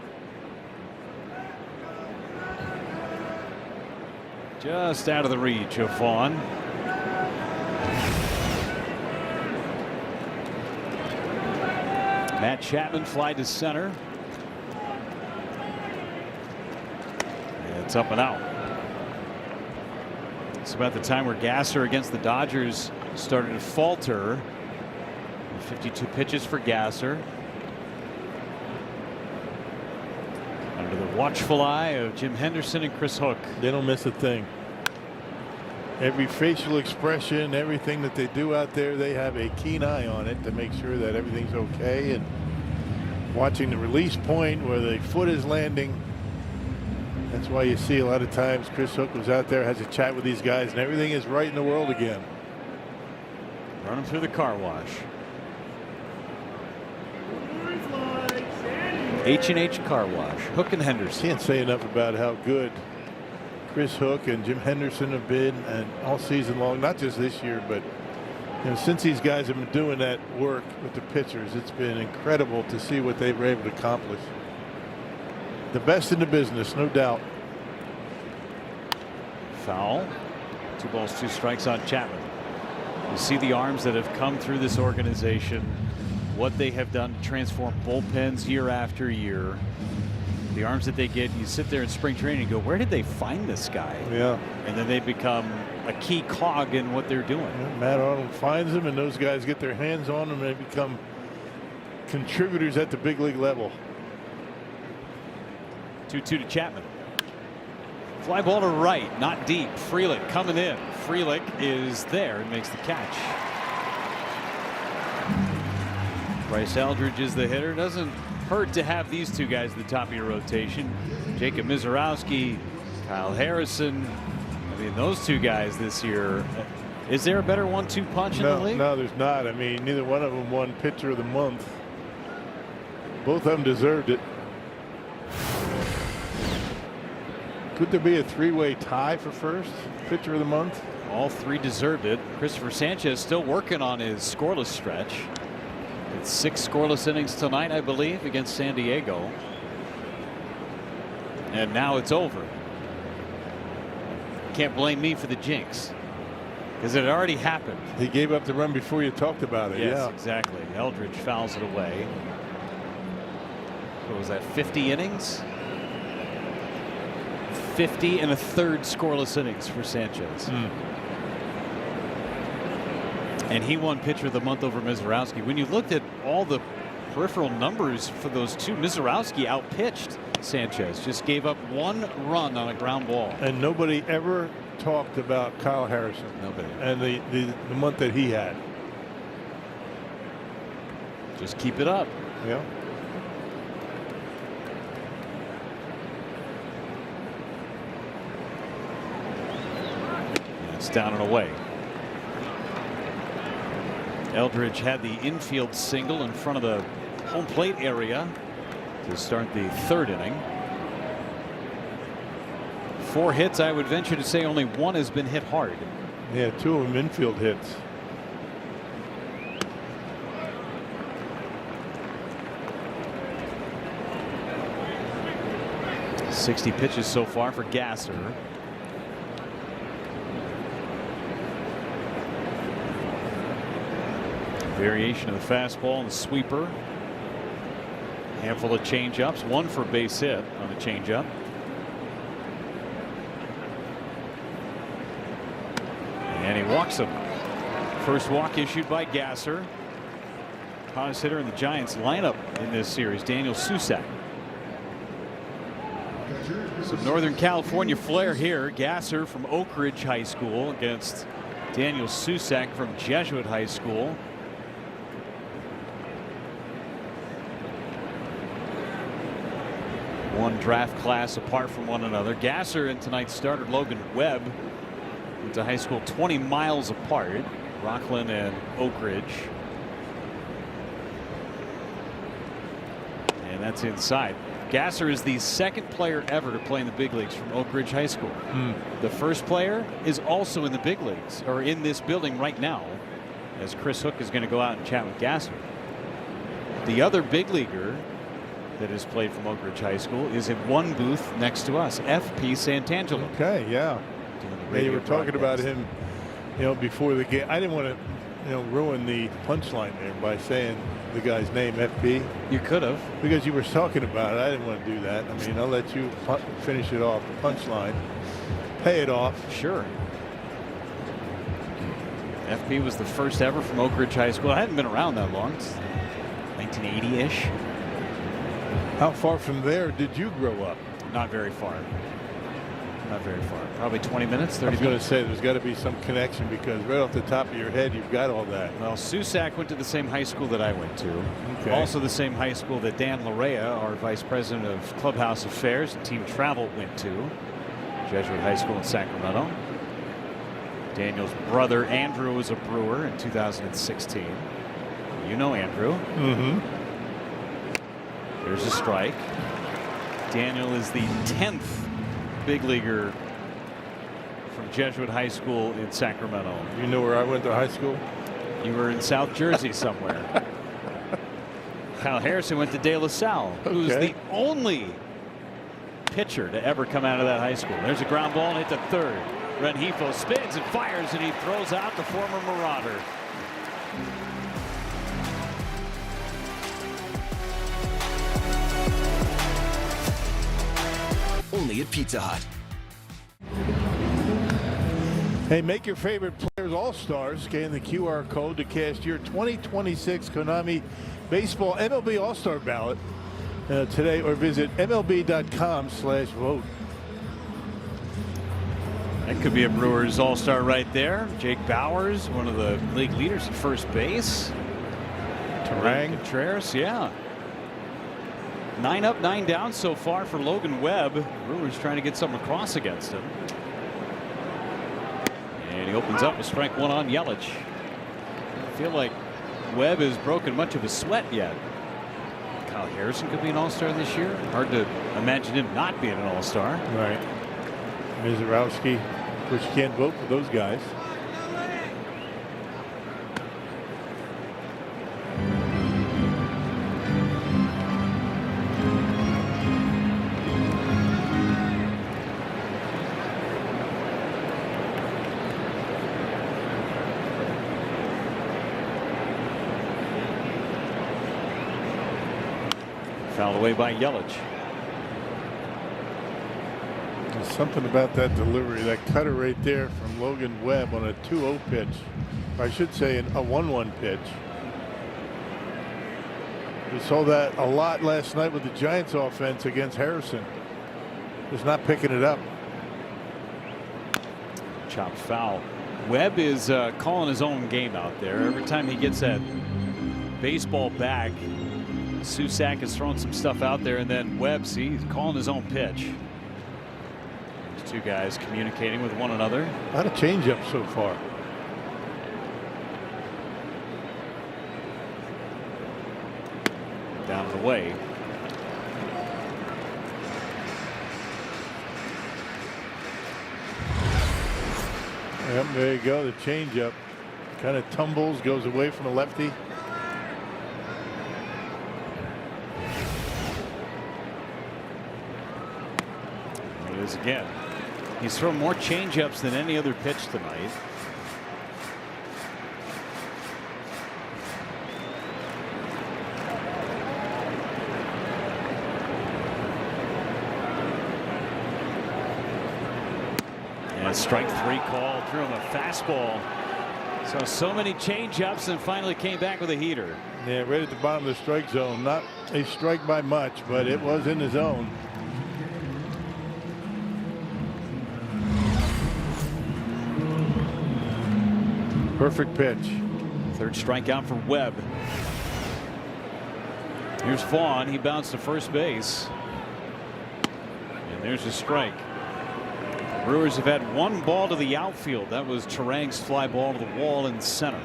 Just out of the reach of Vaughn. Matt Chapman fly to center. It's up and out. It's about the time where Gasser against the Dodgers started to falter. 52 pitches for Gasser. Under the watchful eye of Jim Henderson and Chris Hook. They don't miss a thing. Every facial expression, everything that they do out there, they have a keen eye on it to make sure that everything's okay. And watching the release point where the foot is landing. That's why you see a lot of times Chris Hook was out there, has a chat with these guys, and everything is right in the world again. Run him through the car wash. H&H Car Wash. Hook and Henderson. Can't say enough about how good Chris Hook and Jim Henderson have been, and all season long, not just this year, but since these guys have been doing that work with the pitchers, it's been incredible to see what they were able to accomplish. The best in the business, no doubt. Foul. 2 balls, 2 strikes on Chapman. You see the arms that have come through this organization, what they have done to transform bullpens year after year. The arms that they get, you sit there in spring training and go, where did they find this guy? Yeah. And then they become a key cog in what they're doing. Yeah, Matt Arnold finds them, and those guys get their hands on them, and they become contributors at the big league level. 2-2 to Chapman. Fly ball to right, not deep. Frelick coming in. Frelick is there and makes the catch. Bryce Eldridge is the hitter. Doesn't hurt to have these two guys at the top of your rotation. Jacob Mizorowski, Kyle Harrison. I mean, those two guys this year. Is there a better 1-2 punch in the league? No, there's not. I mean, neither one of them won Pitcher of the Month. Both of them deserved it. Could there be a 3-way tie for first Pitcher of the Month? All 3 deserved it. Christopher Sanchez still working on his scoreless stretch. It's 6 scoreless innings tonight, I believe, against San Diego. And now it's over. Can't blame me for the jinx. Because it had already happened. He gave up the run before you talked about it. Yes, yeah, exactly. Eldridge fouls it away. What was that, 50 innings? 50 and a third scoreless innings for Sanchez. And he won pitcher of the month over Mizorowski. When you looked at all the peripheral numbers for those two, Mizorowski outpitched Sanchez. Just gave up 1 run on a ground ball. and nobody ever talked about Kyle Harrison. Nobody. And the month that he had. Just keep it up. Yeah. It's down and away. Eldridge had the infield single in front of the home plate area to start the 3rd inning. 4 hits. I would venture to say only 1 has been hit hard. Yeah, 2 of them infield hits. .60 pitches so far for Gasser. Variation of the fastball and the sweeper. Handful of changeups. 1 for a base hit on the changeup. And he walks him. First walk issued by Gasser. Hottest hitter in the Giants lineup in this series, Daniel Susac. Some Northern California flair here. Gasser from Oak Ridge High School against Daniel Susac from Jesuit High School. One draft class apart from one another. Gasser and tonight's starter Logan Webb went to high school 20 miles apart. Rockland and Oak Ridge. And that's inside. Gasser is the 2nd player ever to play in the big leagues from Oak Ridge High School. The first player is also in the big leagues, or in this building right now, as Chris Hook is going to go out and chat with Gasser. The other big leaguer that has played from Oak Ridge High School is in one booth next to us, FP Santangelo. Okay, yeah. You were talking about him, before the game. I didn't want to, ruin the punchline there by saying the guy's name, FP. You could have. Because you were talking about it. I didn't want to do that. I mean, I'll let you finish it off, the punchline. Pay it off. Sure. FP was the first ever from Oak Ridge High School. I hadn't been around that long. It's 1980-ish. How far from there did you grow up? Not very far. Not very far. Probably 20 minutes, 30 I was going to minutes. say there's got to be some connection because right off the top of your head you've got all that. Well, Susac went to the same high school that I went to. Okay. Also the same high school that Dan Larea, our vice president of clubhouse affairs and team travel, went to. Jesuit High School in Sacramento. Daniel's brother Andrew was a Brewer in 2016. You know Andrew. There's a strike. Daniel is the 10th big leaguer from Jesuit High School in Sacramento. You know where I went to high school? You were in South Jersey somewhere. Kyle Harrison went to De La Salle, who's the only pitcher to ever come out of that high school. There's a ground ball and hit to 3rd. Rengifo spins and fires, and he throws out the former Marauder. Only at Pizza Hut. Hey, make your favorite players all-stars. Scan the QR code to cast your 2026 Konami Baseball MLB All-Star ballot today, or visit MLB.com/vote. That could be a Brewers all-star right there. Jake Bowers, one of the league leaders at first base. Terang. Contreras, yeah. 9 up, 9 down so far for Logan Webb. Brewers trying to get something across against him. And he opens up with strike 1 on Yelich. I feel like Webb has broken much of a sweat yet. Kyle Harrison could be an all-star this year. Hard to imagine him not being an all-star. Right. Mizorowski, of course, you can't vote for those guys. Fouled away by Yelich. There's something about that delivery, that cutter right there from Logan Webb on a 2-0 pitch. Or I should say a 1-1 pitch. We saw that a lot last night with the Giants offense against Harrison. Just not picking it up. Chop foul. Webb is calling his own game out there. Every time he gets that baseball back, Susac is throwing some stuff out there, and then Webb, see, he's calling his own pitch. These two guys communicating with one another. A lot of changeup so far. Down and away. Yep, there you go. The changeup kind of tumbles, goes away from the lefty. There it is again. He's thrown more changeups than any other pitch tonight. Strike 3 call, threw him a fastball. So many changeups, and finally came back with a heater. Yeah, right at the bottom of the strike zone. Not a strike by much, but it was in the zone. Perfect pitch. Third strikeout for Webb. Here's Vaughn. He bounced to first base. And there's a strike. Brewers have had one ball to the outfield. That was Terang's fly ball to the wall in center.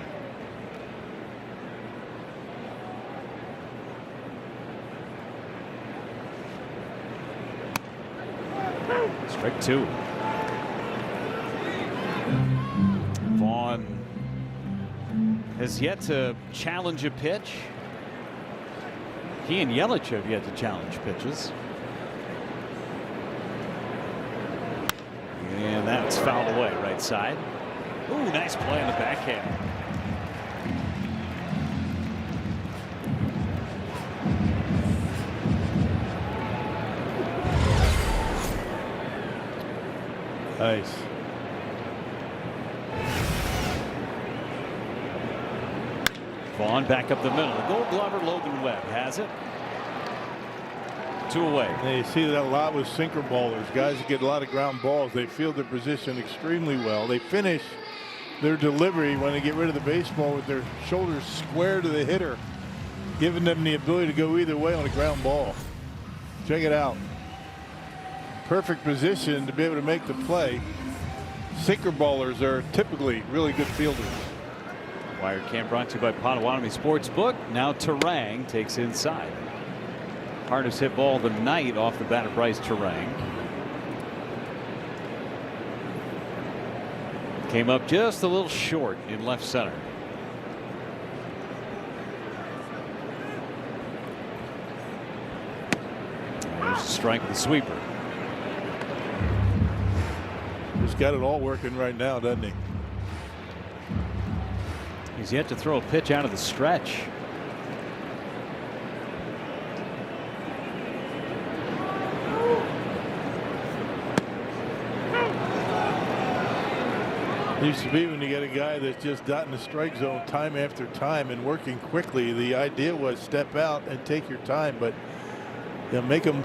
Strike 2. Vaughn has yet to challenge a pitch. He and Yelich have yet to challenge pitches. And that's fouled away right side. Ooh, nice play on the backhand. Nice. Vaughn back up the middle. The Gold Glover Logan Webb has it. 2 away. And you see that a lot with sinker ballers. Guys that get a lot of ground balls. They field their position extremely well. They finish their delivery when they get rid of the baseball with their shoulders square to the hitter, giving them the ability to go either way on a ground ball. Check it out. Perfect position to be able to make the play. Sinker ballers are typically really good fielders. Wired cam brought to you by Potawatomi Sportsbook. Now Terang takes inside. Hardest hit ball of the night off the bat of Bryce Terang. Came up just a little short in left center. There's a strike with the sweeper. He's got it all working right now, doesn't he? He's yet to throw a pitch out of the stretch. Used to be when you get a guy that's just dotting the strike zone time after time and working quickly. The idea was step out and take your time, but you know, make them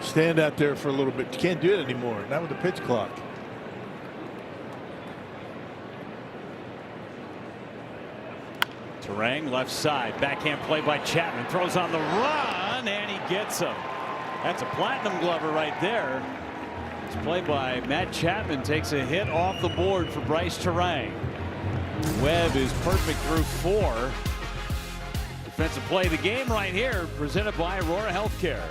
stand out there for a little bit. You can't do it anymore. Not with the pitch clock. Terang left side, backhand play by Chapman, throws on the run, and he gets him. That's a platinum glover right there. It's play by Matt Chapman, takes a hit off the board for Bryce Terang. Webb is perfect through 4. Defensive play of the game right here, presented by Aurora Healthcare.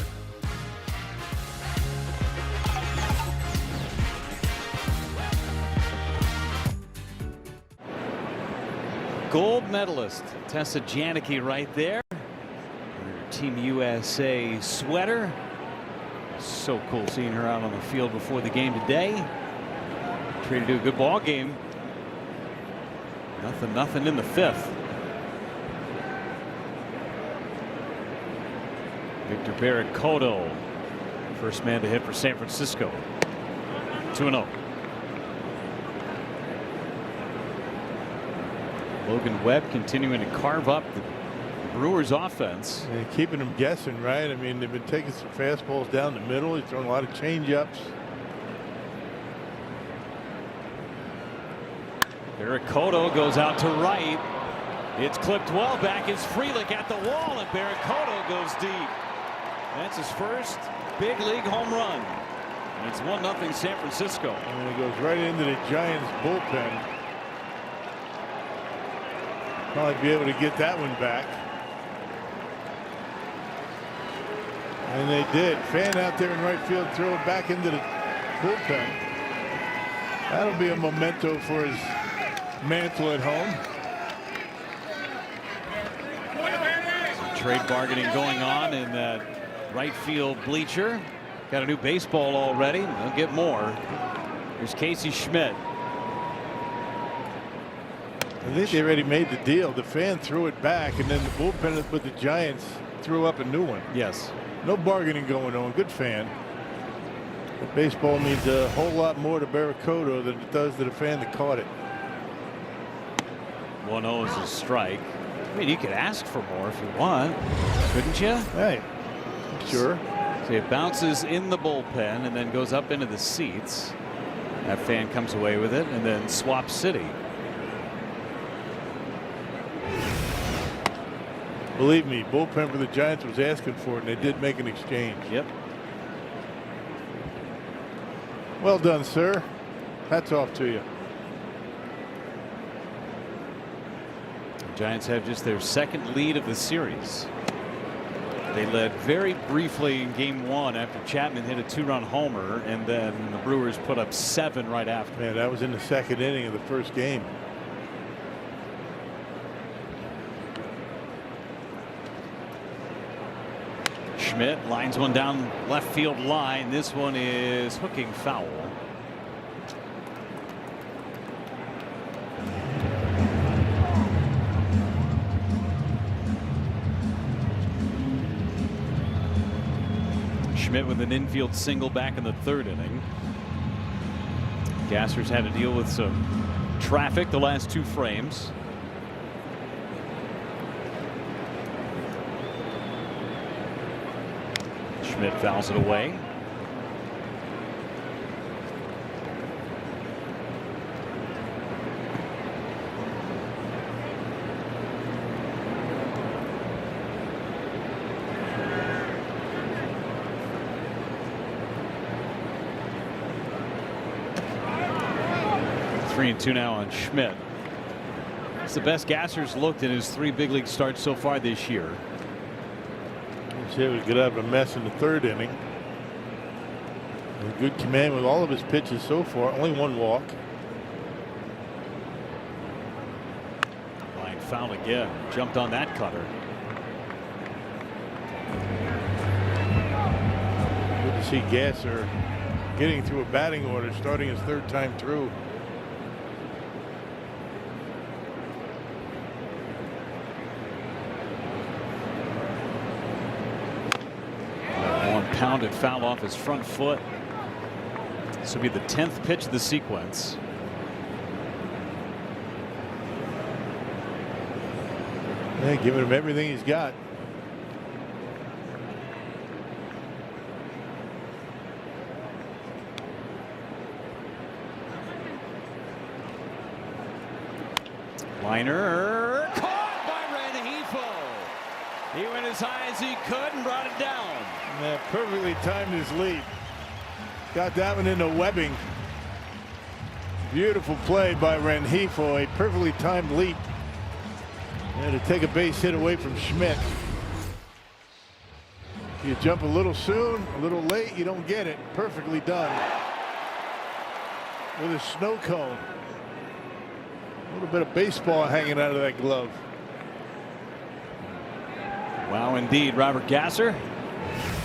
Gold medalist Tessa Janicki right there. Her Team USA sweater. So cool seeing her out on the field before the game today. Treated to a good ball game. Nothing in the 5th. Victor Barracoto, first man to hit for San Francisco. 2-0. Logan Webb continuing to carve up the Brewers offense. And keeping them guessing, right? I mean, they've been taking some fastballs down the middle. He's throwing a lot of change-ups. Barracoto goes out to right. It's clipped well back. It's Frelick at the wall, and Barracoto goes deep. That's his first big league home run. And it's 1-0 San Francisco. And it goes right into the Giants bullpen. Probably be able to get that one back. And they did. Fan out there in right field, throw it back into the bullpen. That'll be a memento for his mantle at home. Some trade bargaining going on in that right field bleacher. Got a new baseball already. They'll get more. Here's Casey Schmidt. I think they already made the deal. The fan threw it back, and then the bullpen with the Giants threw up a new one. Yes. No bargaining going on. Good fan. But baseball means a whole lot more to Barracoto than it does to the fan that caught it. 1-0 is a strike. I mean, you could ask for more if you want, couldn't you? Hey, sure. So it bounces in the bullpen and then goes up into the seats. That fan comes away with it and then swaps city. Believe me, bullpen for the Giants was asking for it, and they did make an exchange. Yep. Well done, sir. Hats off to you. The Giants have just their second lead of the series. They led very briefly in game 1 after Chapman hit a 2-run homer, and then the Brewers put up 7 right after. Man, that was in the second inning of the first game. Schmidt lines one down left field line. This one is hooking foul. Schmidt with an infield single back in the 3rd inning. Gasser's had to deal with some traffic the last 2 frames. Schmidt fouls it away. Three and 2 now on Schmidt. It's the best Gasser's looked in his 3 big league starts so far this year. He was get out of a mess in the 3rd inning. And good command with all of his pitches so far. Only 1 walk. Line foul again. Jumped on that cutter. Good to see Gasser getting through a batting order, starting his 3rd time through. Pounded foul off his front foot. This will be the 10th pitch of the sequence. Yeah, giving him everything he's got. Liner caught by Rengifo. He went as high as he could and brought it down. Yeah, perfectly timed his leap. Got that one into webbing. Beautiful play by Rengifo. A perfectly timed leap. And to take a base hit away from Schmidt. You jump a little soon, a little late, you don't get it. Perfectly done. With a snow cone. A little bit of baseball hanging out of that glove. Wow, indeed, Robert Gasser.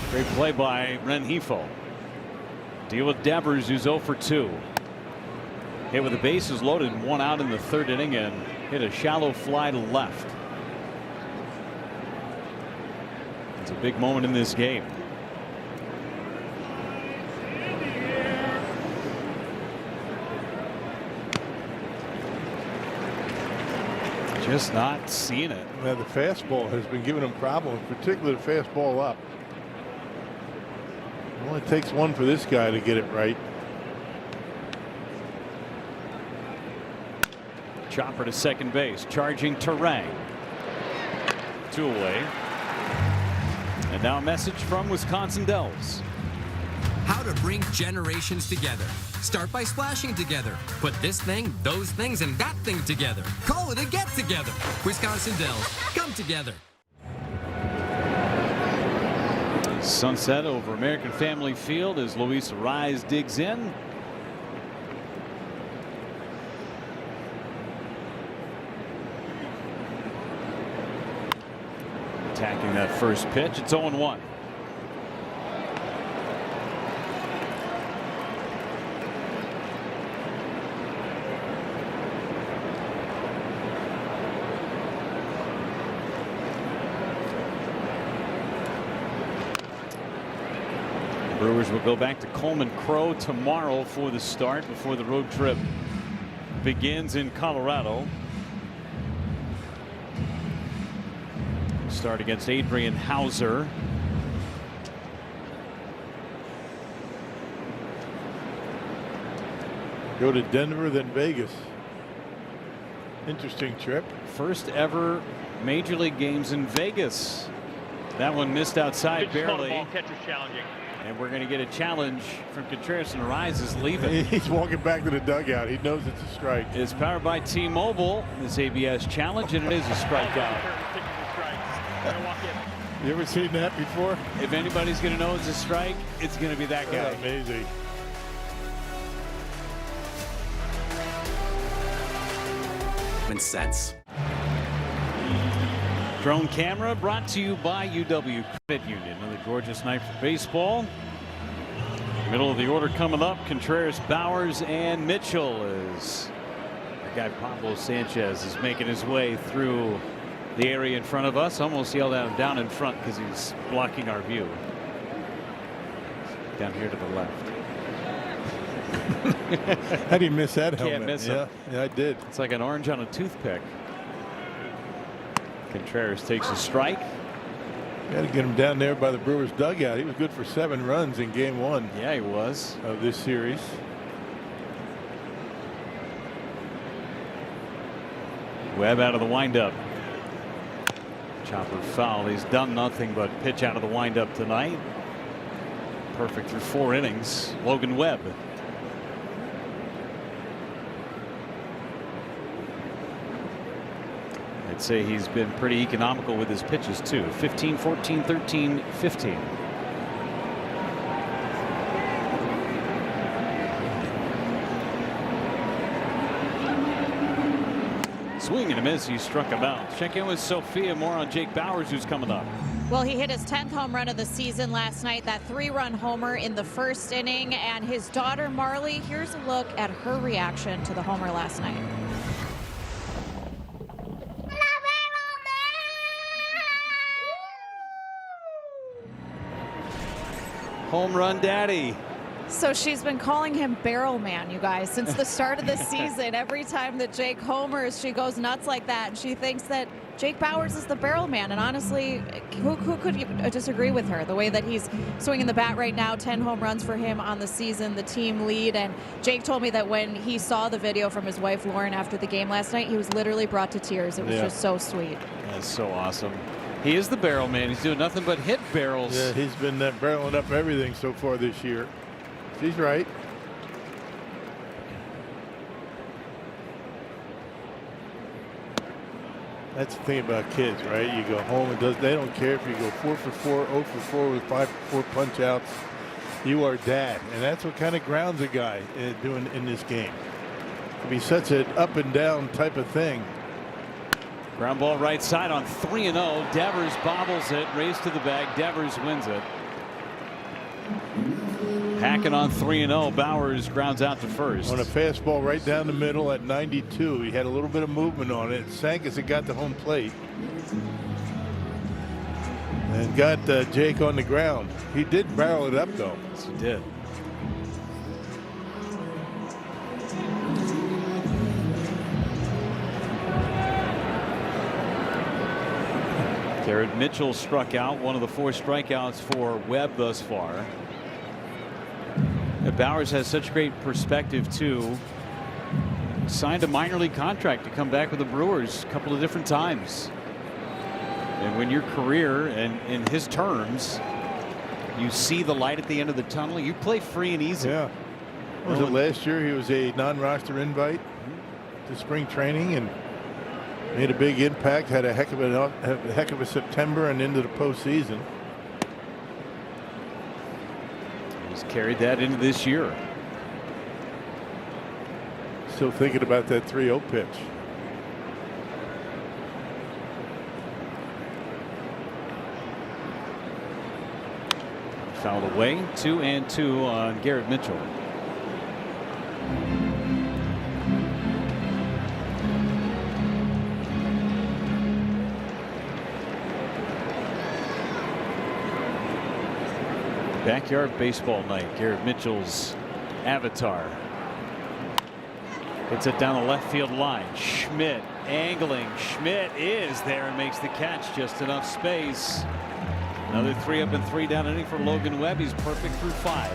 Great play by Rengifo. Deal with Devers, who's 0 for 2. Hit with the bases loaded and 1 out in the 3rd inning and hit a shallow fly to left. It's a big moment in this game. Just not seeing it. Now the fastball has been giving him problems, particularly the fastball up. It only takes one for this guy to get it right. Chopper to second base, charging Terang. 2 away. And now a message from Wisconsin Dells. How to bring generations together. Start by splashing together. Put this thing, those things, and that thing together. Call it a get-together. Wisconsin Dells. Come together. Sunset over American Family Field as Luis Rise digs in. Attacking that first pitch. It's 0-1. Brewers will go back to Coleman Crow tomorrow for the start before the road trip begins in Colorado. Start against Adrian Hauser. Go to Denver, then Vegas. Interesting trip. First ever major league games in Vegas. That one missed outside barely. Ball catcher's challenging. And we're going to get a challenge from Contreras, and Rise is leaving. He's walking back to the dugout. He knows it's a strike. It's powered by T-Mobile. This ABS challenge, and it is a strikeout. You ever seen that before? If anybody's going to know it's a strike, it's going to be that guy. Amazing. Sense. Drone camera brought to you by UW Credit Union. Another gorgeous night for baseball. Middle of the order coming up. Contreras, Bowers, and Mitchell as our guy Pablo Sanchez is making his way through the area in front of us. Almost yelled at him down in front because he's blocking our view. Down here to the left. How do you miss that helmet? Can't miss him. Yeah, I did. It's like an orange on a toothpick. Contreras takes a strike. Got to get him down there by the Brewers dugout. He was good for 7 runs in game 1. Yeah, he was. Of this series. Webb out of the windup. Chopper foul. He's done nothing but pitch out of the windup tonight. Perfect through 4 innings. Logan Webb. I'd say he's been pretty economical with his pitches too. 15, 14, 13, 15. Swing and a miss. He struck him out. Check in with Sophia. More on Jake Bowers, who's coming up. Well, he hit his 10th home run of the season last night, that 3-run homer in the first inning. And his daughter, Marley, here's a look at her reaction to the homer last night. Home run daddy. So she's been calling him Barrel Man, you guys, since the start of the season. Every time that Jake homers, she goes nuts like that, and she thinks that Jake Bowers is the Barrel Man. And honestly, who could disagree with her? The way that he's swinging the bat right now, 10 home runs for him on the season, the team lead. And Jake told me that when he saw the video from his wife Lauren after the game last night, he was literally brought to tears. It was just so sweet. That's so awesome. He is the Barrel Man. He's doing nothing but hit barrels. Yeah, he's been barreling up everything so far this year. She's right. That's the thing about kids, right? You go home and they don't care if you go 4 for 4, 0 for 4 with 5 for 4 punch outs. You are dad, and that's what kind of grounds a guy doing in this game. It'd be such an up and down type of thing. Ground ball right side on 3-0. Devers bobbles it, race to the bag. Devers wins it. Hackett on 3-0. Bowers grounds out to first. On a fastball right down the middle at 92. He had a little bit of movement on it. It sank as it got to home plate. And got Jake on the ground. He did barrel it up, though. Yes, he did. Garrett Mitchell struck out, one of the 4 strikeouts for Webb thus far. And Bowers has such great perspective too. Signed a minor league contract to come back with the Brewers a couple of different times. And when your career and in his terms, you see the light at the end of the tunnel, you play free and easy. Yeah. Was it last year? He was a non-roster invite to spring training and made a big impact. Had a heck of a September and into the postseason. He's carried that into this year. Still thinking about that 3-0 pitch. Fouled away. 2-2 on Garrett Mitchell. Backyard baseball night. Garrett Mitchell's avatar. Hits it down the left field line. Schmidt angling. Schmidt is there and makes the catch. Just enough space. Another 3 up and 3 down inning for Logan Webb. He's perfect through 5.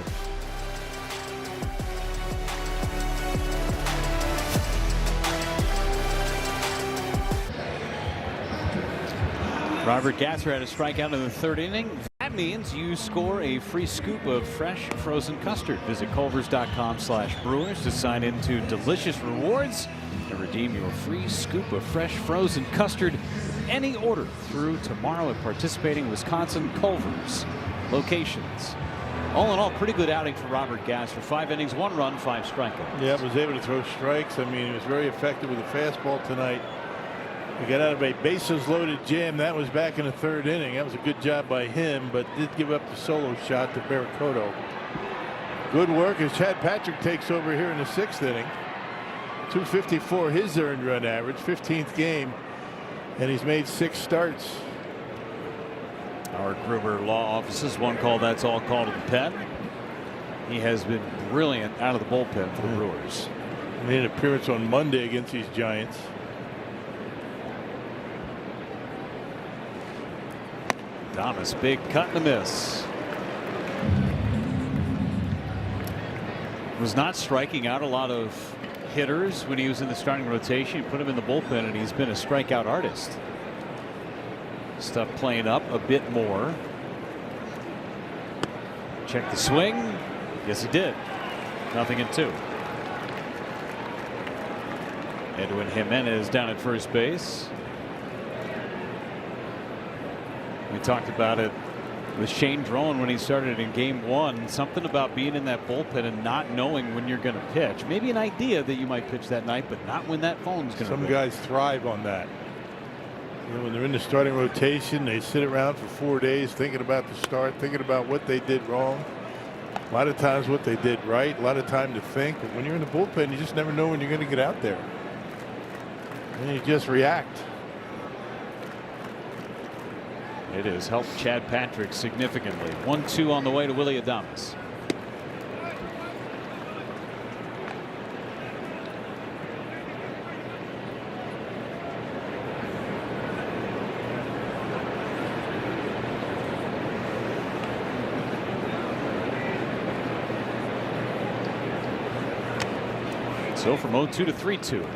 Robert Gasser had a strikeout in the 3rd inning. That means you score a free scoop of fresh frozen custard. Visit culvers.com/brewers to sign into delicious rewards and redeem your free scoop of fresh frozen custard with any order through tomorrow at participating Wisconsin Culvers locations. All in all, pretty good outing for Robert Gasser. 5 innings, 1 run, 5 strikeouts. Yeah, was able to throw strikes. I mean, he was very effective with the fastball tonight. He got out of a bases loaded jam. That was back in the 3rd inning. That was a good job by him, but did give up the solo shot to Barracoto. Good work as Chad Patrick takes over here in the 6th inning. 254 his earned run average, 15th game, and he's made 6 starts. Howard Gruber law offices, one call, that's all called to the pen. He has been brilliant out of the bullpen for the Brewers. Made an appearance on Monday against these Giants. Thomas, big cut and a miss. Was not striking out a lot of hitters when he was in the starting rotation. Put him in the bullpen and he's been a strikeout artist. Stuff playing up a bit more. Check the swing. Yes, he did. 0-2. Edwin Jimenez down at first base. We talked about it with Shane Drone when he started in game 1. Something about being in that bullpen and not knowing when you're going to pitch. Maybe an idea that you might pitch that night, but not when that phone's going to Some guys thrive on that. You know, when they're in the starting rotation, they sit around for 4 days thinking about the start, thinking about what they did wrong. A lot of times what they did right, a lot of time to think. But when you're in the bullpen, you just never know when you're going to get out there. And you just react. It has helped Chad Patrick significantly. 1-2 on the way to Willy Adames. So from 0-2 to 3-2.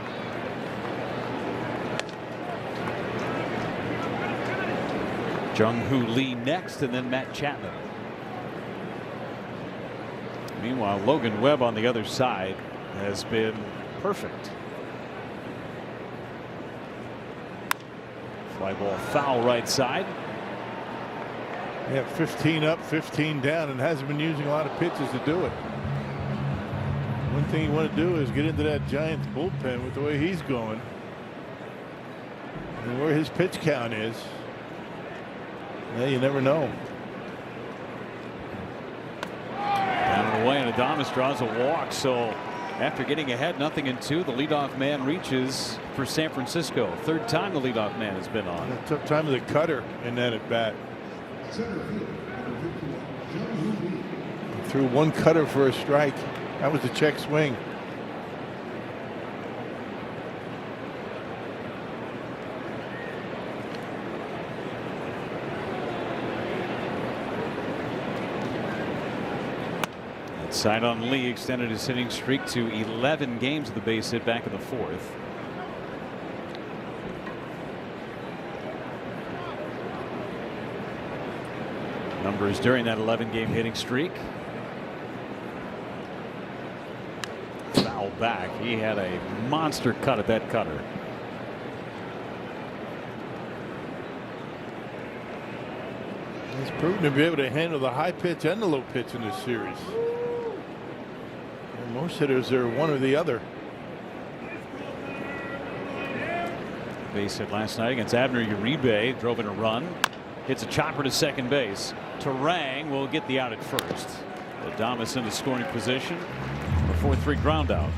Jung-Hoo Lee next, and then Matt Chapman. Meanwhile, Logan Webb on the other side has been perfect. Fly ball foul right side. Yeah, 15 up, 15 down, and hasn't been using a lot of pitches to do it. One thing you want to do is get into that Giants bullpen with the way he's going and where his pitch count is. Yeah, you never know. Down and away, and Adames draws a walk. So after getting ahead 0-2, the leadoff man reaches for San Francisco. 3rd time the leadoff man has been on. A tough time of the cutter in that at bat. Threw one cutter for a strike. That was a check swing. Side on Lee extended his hitting streak to 11 games with the base hit back in the fourth. Numbers during that 11-game hitting streak. Foul back. He had a monster cut at that cutter. He's proven to be able to handle the high pitch and the low pitch in this series. And most hitters are one or the other. Base hit last night against Abner Uribe. Drove in a run. Hits a chopper to second base. Terang will get the out at first. Adames into scoring position. A 4-3 ground out.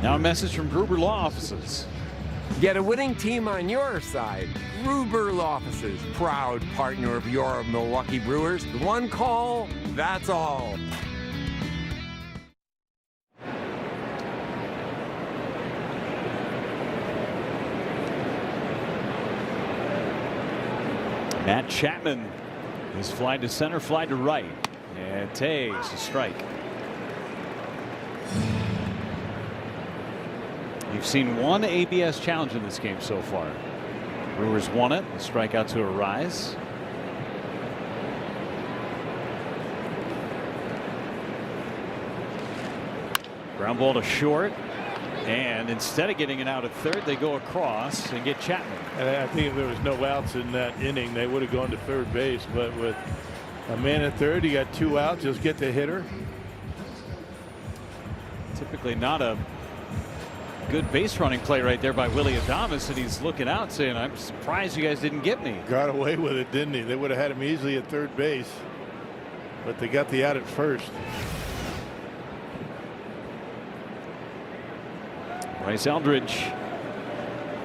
Now a message from Gruber Law Offices. Get a winning team on your side. Gruber Law Offices, proud partner of your Milwaukee Brewers. One call, that's all. Matt Chapman is fly to center, fly to right, and takes a strike. You've seen one ABS challenge in this game so far. Brewers won it. A strikeout to a rise. Ground ball to short. And instead of getting it out at third, they go across and get Chapman. And I think if there was no outs in that inning, they would have gone to third base. But with a man at third, you got 2 outs. Just get the hitter. Typically not a good base running play right there by Willie Adames, and he's looking out saying, I'm surprised you guys didn't get me. Got away with it, didn't he? They would have had him easily at third base, but they got the out at first. Bryce Eldridge,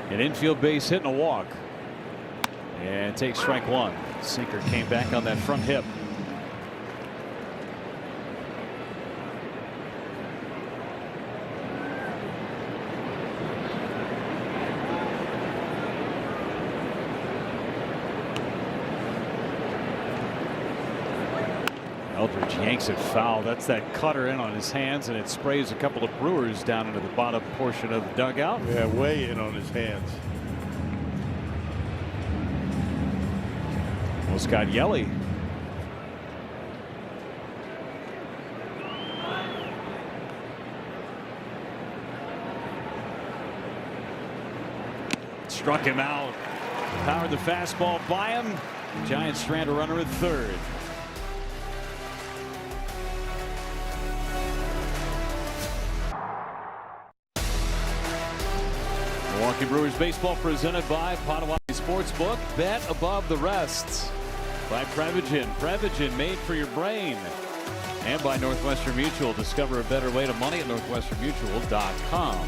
an infield base hit and a walk, and takes strike one. Sinker came back on that front hip. Eldridge yanks it foul. That's that cutter in on his hands, and it sprays a couple of Brewers down into the bottom portion of the dugout. Yeah, way in on his hands. Well, Scott Yelly. Struck him out. Powered the fastball by him. Giants strand a runner at third. Milwaukee Brewers baseball presented by Potawatomi Sportsbook. Bet above the rest. By Prevagen. Prevagen made for your brain. And by Northwestern Mutual. Discover a better way to money at northwesternmutual.com.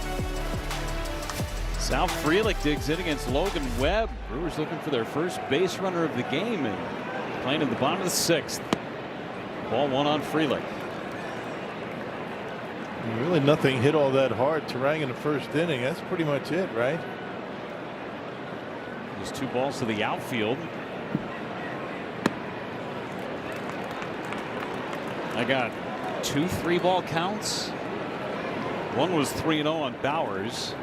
Sal Frelick digs in against Logan Webb. Brewers looking for their first base runner of the game and playing in the bottom of the sixth. Ball one on Frelick. Really nothing hit all that hard. Terang in the first inning. That's pretty much it, right? Just 2 balls to the outfield. I got 2 3-ball counts. One was 3-0 on Bowers.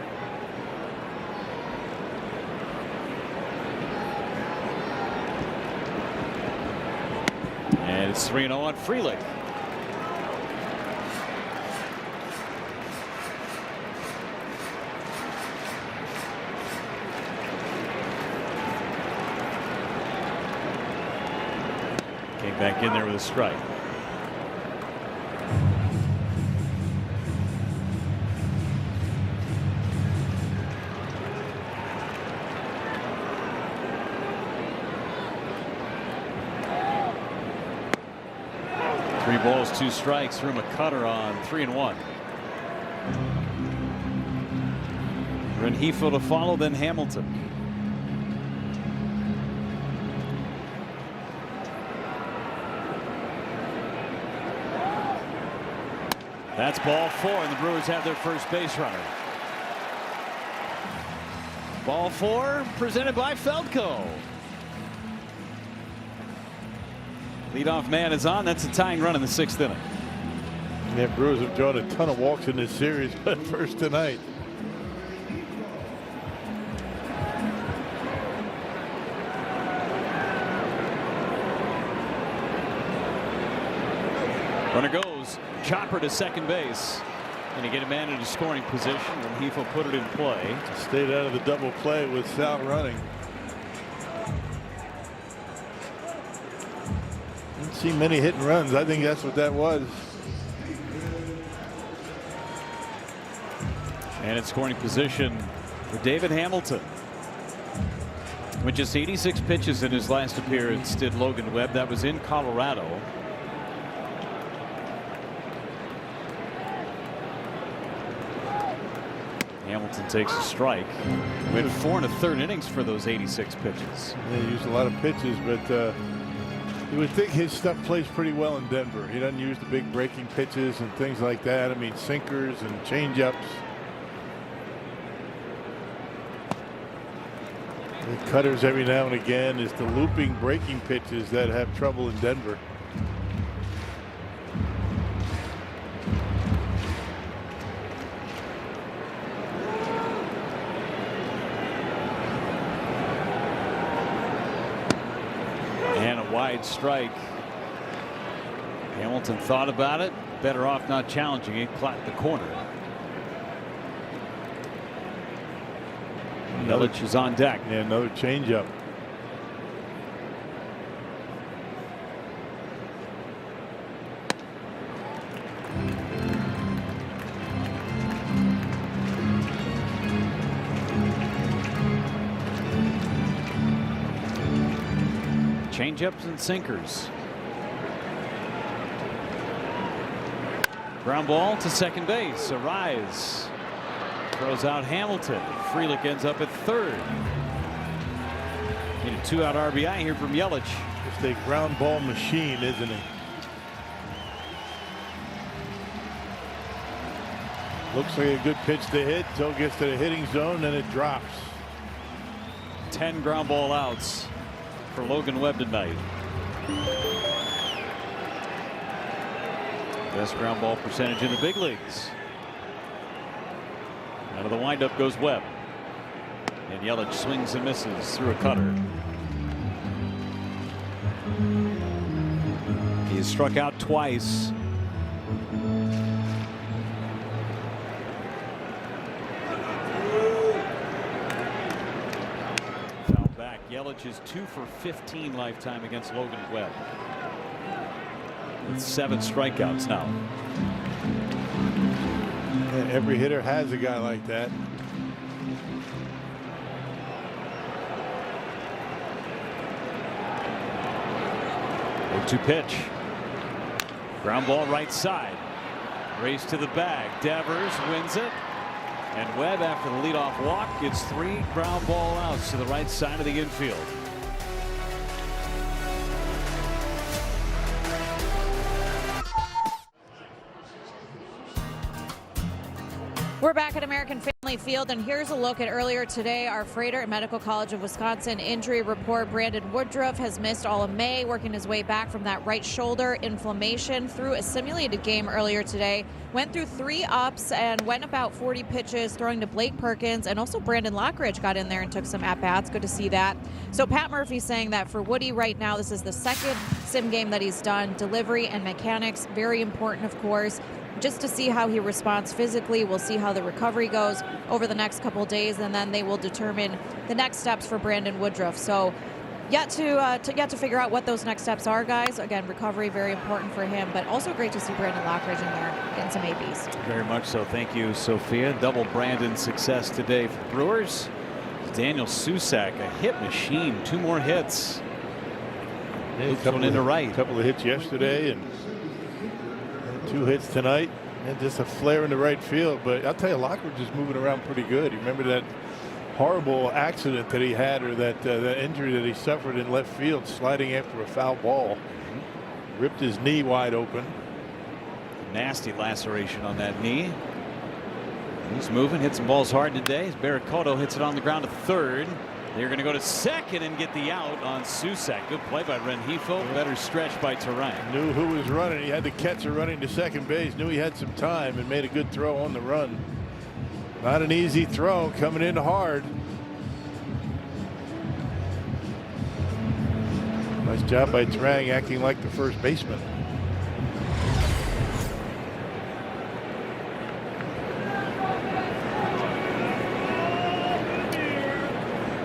And it's 3-0 on Frelick. Came back in there with a strike. Three balls, 2 strikes. Threw him a cutter on 3-1. Rengifo to follow, then Hamilton. That's ball 4, and the Brewers have their first base runner. Ball 4 presented by Feldco. Leadoff man is on. That's a tying run in the 6th inning. Yeah, Brewers have drawn a ton of walks in this series, but first tonight. Runner goes. Chopper to second base. And he get a man into scoring position, and Heath will put it in play. Stayed out of the double play with Sal running. Didn't see many hit and runs. I think that's what that was. And in scoring position for David Hamilton. With just 86 pitches in his last appearance, did Logan Webb. That was in Colorado. Hamilton takes a strike. Went 4 1/3 innings for those 86 pitches. Yeah, he used a lot of pitches, but you would think his stuff plays pretty well in Denver. He doesn't use the big breaking pitches and things like that. I mean, sinkers and changeups. The cutters every now and again. Is the looping breaking pitches that have trouble in Denver. And a wide strike. Hamilton thought about it. Better off not challenging it. Clocked the corner. Yelich is on deck. Yeah, another changeup. Changeups and sinkers. Ground ball to second base. Arise. Throws out Hamilton. Frelick ends up at third. Need a 2-out RBI here from Yelich. Just a ground ball machine, isn't he? Looks like a good pitch to hit till it gets to the hitting zone and it drops. 10 ground ball outs for Logan Webb tonight. Best ground ball percentage in the big leagues. Out of the windup goes Webb. And Yelich swings and misses through a cutter. He has struck out twice. Foul back. Yelich is 2 for 15 lifetime against Logan Webb. With 7 strikeouts now. Every hitter has a guy like that. To pitch. Ground ball right side. Race to the bag. Devers wins it. And Webb, after the leadoff walk, gets 3 ground ball outs to the right side of the infield. We're back at American Family Field, and here's a look at earlier today. Our Freighter at Medical College of Wisconsin injury report. Brandon Woodruff has missed all of May, working his way back from that right shoulder inflammation through a simulated game earlier today. Went through 3 ups and went about 40 pitches, throwing to Blake Perkins, and also Brandon Lockridge got in there and took some at-bats. Good to see that. So Pat Murphy saying that for Woody right now, this is the 2nd sim game that he's done. Delivery and mechanics, very important, of course. Just to see how he responds physically. We'll see how the recovery goes over the next couple of days, and then they will determine the next steps for Brandon Woodruff. So yet to figure out what those next steps are, guys. Again, recovery very important for him, but also great to see Brandon Lockridge in there getting some ABs. Very much so. Thank you, Sophia. Double Brandon success today for Brewers. Daniel Susac, a hit machine. 2 more hits. Yeah, one into right. A couple of hits yesterday and 2 hits tonight, and just a flare in the right field. But I'll tell you, Lockridge is moving around pretty good. You remember that horrible accident that he had, or that injury that he suffered in left field, sliding after a foul ball. Ripped his knee wide open. Nasty laceration on that knee. He's moving, hit some balls hard today. Barracoto hits it on the ground to third. They're going to go to second and get the out on Susak. Good play by Rengifo. Better stretch by Terang. Knew who was running. He had the catcher running to second base. Knew he had some time and made a good throw on the run. Not an easy throw, coming in hard. Nice job by Terang, acting like the first baseman.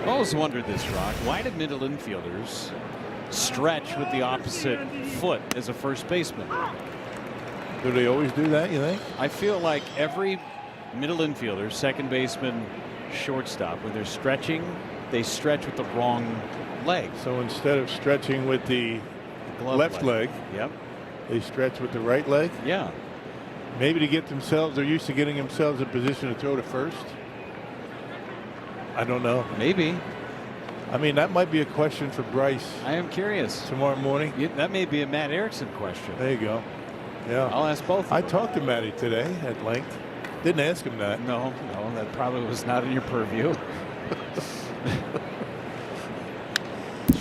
I always wondered this, Rock. Why did middle infielders stretch with the opposite foot as a first baseman? Do they always do that, you think? I feel like every middle infielder, second baseman, shortstop, when they're stretching, they stretch with the wrong leg. So instead of stretching with the left leg, yep, they stretch with the right leg? Yeah. Maybe to get themselves, they're used to getting themselves in position to throw to first. I don't know. Maybe. I mean, that might be a question for Bryce. I am curious. Tomorrow morning. That may be a Matt Erickson question. There you go. Yeah. I'll ask both of them. I talked to Matty today at length. Didn't ask him that. No, that probably was not in your purview.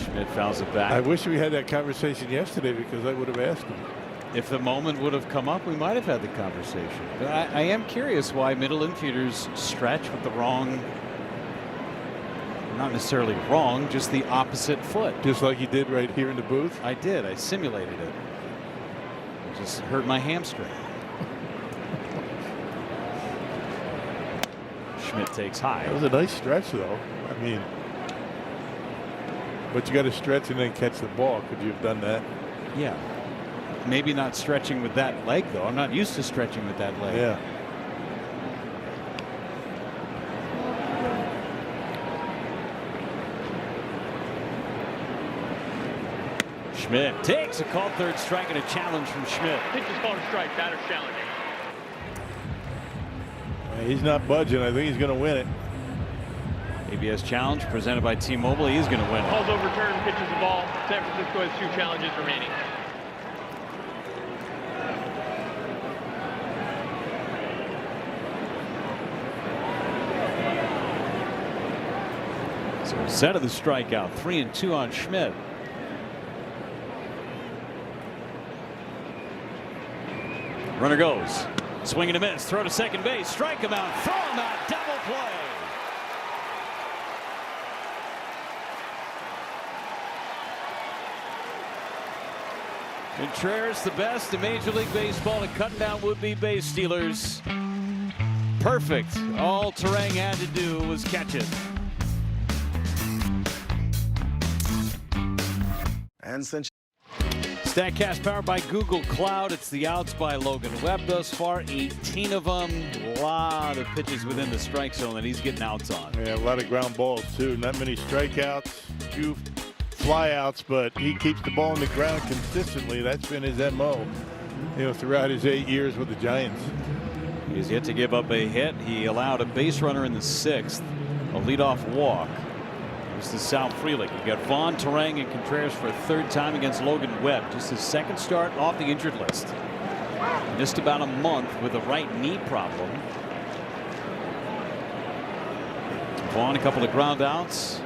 Schmidt fouls it back. I wish we had that conversation yesterday because I would have asked him. If the moment would have come up, we might have had the conversation. But I am curious why middle infielders stretch with the wrong, not necessarily wrong, just the opposite foot. Just like you did right here in the booth? I did. I simulated it. It just hurt my hamstring. Schmidt takes high. That was a nice stretch, though. I mean, but you got to stretch and then catch the ball. Could you have done that? Yeah. Maybe not stretching with that leg, though. I'm not used to stretching with that leg. Yeah. Schmidt takes a called third strike and a challenge from Schmidt. Pitch is called a strike. Batter's challenging. He's not budging. I think he's going to win it. ABS challenge presented by T-Mobile. He's going to win it. Call's overturned. Pitches the ball. San Francisco has 2 challenges remaining. So set of the strikeout. 3-2 on Schmidt. Runner goes. Swing and a miss. Throw to second base. Strike him out. Throw him out. Double play. Contreras, the best in Major League Baseball at cutting down would-be base stealers. Perfect. All Terang had to do was catch it. And since StatCast powered by Google Cloud. It's the outs by Logan Webb thus far. 18 of them. A lot of pitches within the strike zone that he's getting outs on. Yeah, a lot of ground balls, too. Not many strikeouts, few flyouts, but he keeps the ball on the ground consistently. That's been his M.O. Throughout his 8 years with the Giants. He's yet to give up a hit. He allowed a base runner in the 6th, a leadoff walk. This is Sal Frelick. You got Vaughn, Terang, and Contreras for a 3rd time against Logan Webb. Just his 2nd start off the injured list. Missed about a month with a right knee problem. Vaughn, a couple of ground outs.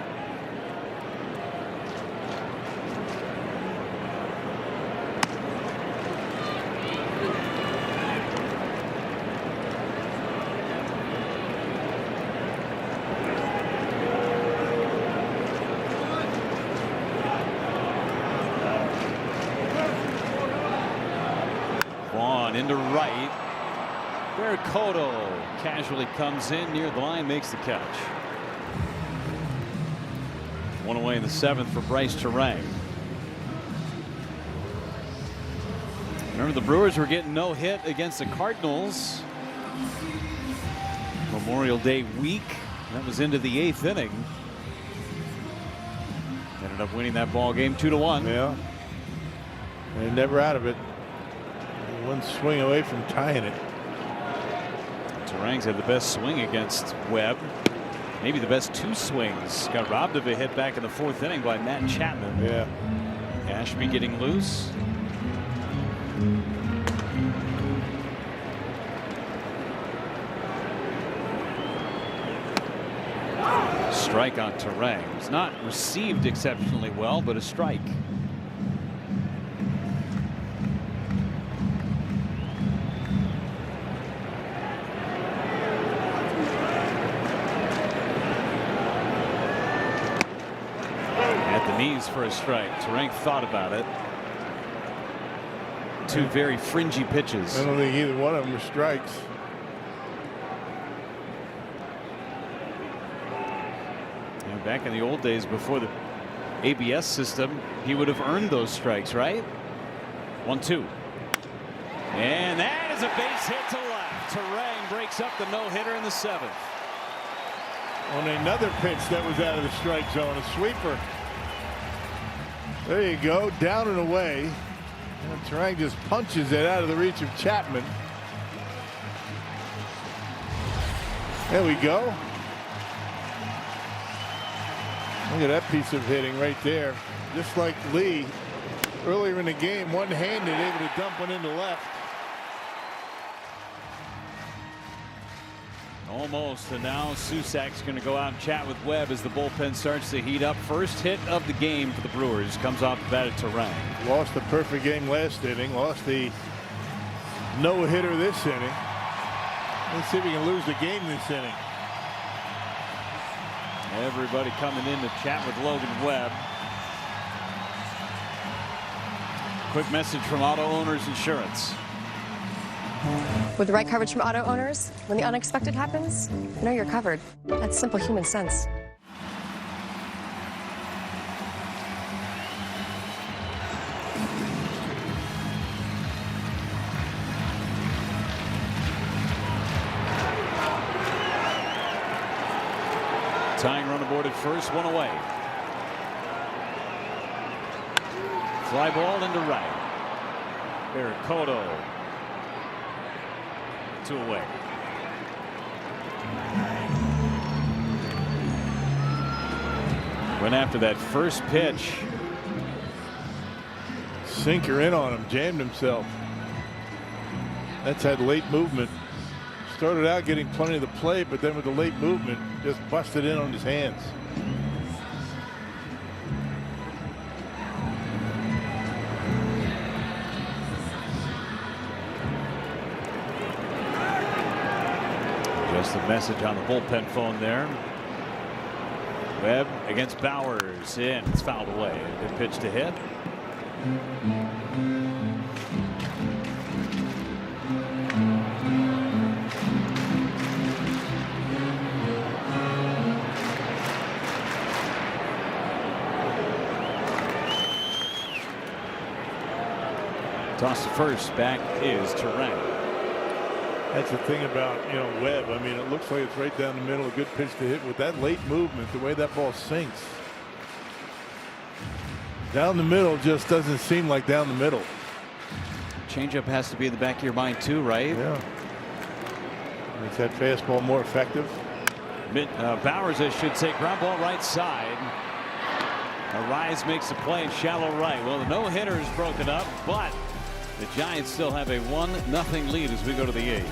Into right. Barracoto casually comes in near the line, makes the catch. One away in the 7th for Bryce Terang. Remember, the Brewers were getting no hit against the Cardinals Memorial Day week. That was into the 8th inning. Ended up winning that ball game 2-1. Yeah. They're never out of it. One swing away from tying it. Terang's had the best swing against Webb. Maybe the best 2 swings. Got robbed of a hit back in the 4th inning by Matt Chapman. Yeah. Ashby getting loose. Strike on Terang. It's not received exceptionally well, but a strike. At the knees for a strike. Terang thought about it. Two very fringy pitches. I don't think either one of them were strikes. And back in the old days before the ABS system, he would have earned those strikes, right? 1-2. And that is a base hit to left. Terang breaks up the no-hitter in the 7th. On another pitch that was out of the strike zone, a sweeper. There you go, down and away. And Terang just punches it out of the reach of Chapman. There we go. Look at that piece of hitting right there. Just like Lee earlier in the game, one-handed, able to dump one into left. Almost, and now Susak's going to go out and chat with Webb as the bullpen starts to heat up. First hit of the game for the Brewers comes off the bat at Terang. Lost the perfect game last inning, lost the no-hitter this inning. Let's see if we can lose the game this inning. Everybody coming in to chat with Logan Webb. Quick message from Auto Owners Insurance. With the right coverage from auto owners, when the unexpected happens, you know you're covered. That's simple human sense. Tying run aboard at first, one away. Fly ball into right. Barracoto. 2 away. Went after that first pitch. Sinker in on him, jammed himself. That's had late movement. Started out getting plenty of the play, but then with the late movement, just busted in on his hands. Just a message on the bullpen phone there. Webb against Bowers, in. It's fouled away. Good pitch to hit. Toss to first. Back is Terang. That's the thing about, Webb. I mean, it looks like it's right down the middle. A good pitch to hit with that late movement, the way that ball sinks. Down the middle just doesn't seem like down the middle. Changeup has to be in the back of your mind too, right? Yeah. Makes that fastball more effective. Bowers, I should say, ground ball right side. Arise makes the play in shallow right. Well, the no-hitter is broken up, but the Giants still have a 1-0 lead as we go to the 8th.